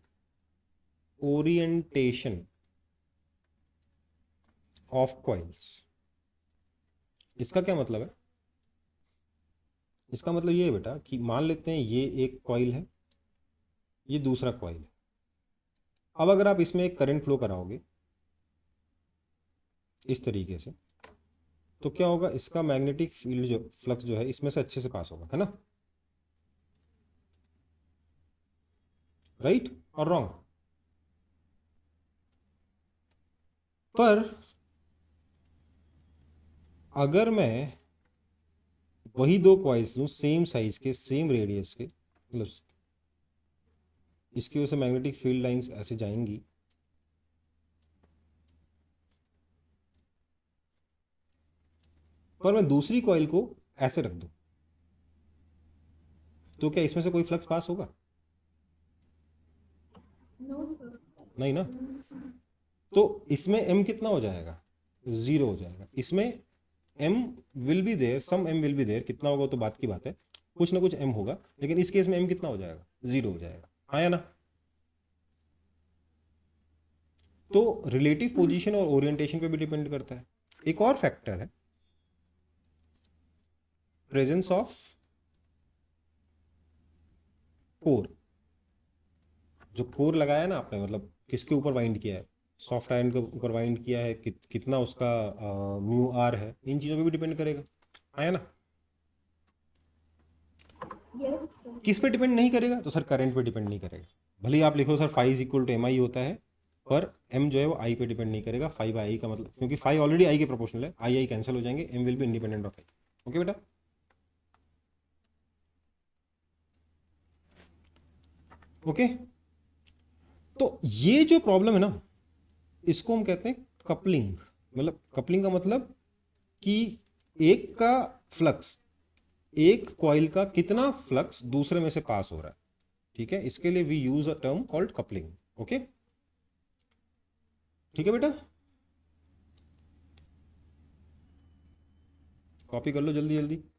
orientation of coils. इसका क्या मतलब है? इसका मतलब ये है बेटा कि मान लेते हैं ये एक कॉइल है, ये दूसरा कॉइल है। अब अगर आप इसमें एक करंट फ्लो कराओगे इस तरीके से, तो क्या होगा, इसका मैग्नेटिक फील्ड जो फ्लक्स जो है इसमें से अच्छे से पास होगा, है ना। राइट और रॉन्ग? पर अगर मैं वही दो कॉइल्स लूं सेम साइज के, सेम रेडियस के, मतलब इसकी वजह से मैग्नेटिक फील्ड लाइंस ऐसे जाएंगी, पर मैं दूसरी कॉइल को ऐसे रख दूं, तो क्या इसमें से कोई फ्लक्स पास होगा? No sir. नहीं ना। तो इसमें m कितना हो जाएगा? 0 हो जाएगा। इसमें m will be there, some m will be there, कितना होगा तो बात की बात है, कुछ ना कुछ m होगा, लेकिन इस केस में m कितना हो जाएगा? 0 हो जाएगा, हाँ या ना। तो रिलेटिव पोजीशन और ओरिएंटेशन पे भी डिपेंड करता है। एक और फैक्टर है प्रेजेंस ऑफ कोर। जो कोर लगाया ना आपने, मतलब किसके ऊपर वाइंड किया है, सॉफ्ट आयरन के ऊपर वाइंड किया है, कितना उसका म्यू आर है, इन चीज़ों पे भी डिपेंड करेगा, है ना। Yes sir. किस पे डिपेंड नहीं करेगा? तो सर करंट पे डिपेंड नहीं करेगा। भले ही आप लिखो sir phi is equal to M I होता है, पर एम जो है वो आई पे डिपेंड नहीं करेगा। फाई बाई आई का मतलब, क्योंकि फाई ऑलरेडी आई के प्रोपोर्शनल है, आई आई कैंसिल हो जाएंगे, M will be independent of I. Okay बेटा, ओके। तो ये जो प्रॉब्लम है ना, इसको हम कहते हैं कपलिंग। मतलब कपलिंग का मतलब कि एक का फ्लक्स, एक कॉइल का कितना फ्लक्स दूसरे में से पास हो रहा है, ठीक है। इसके लिए we use a term called coupling. Okay, ठीक है बेटा, कॉपी कर लो जल्दी जल्दी।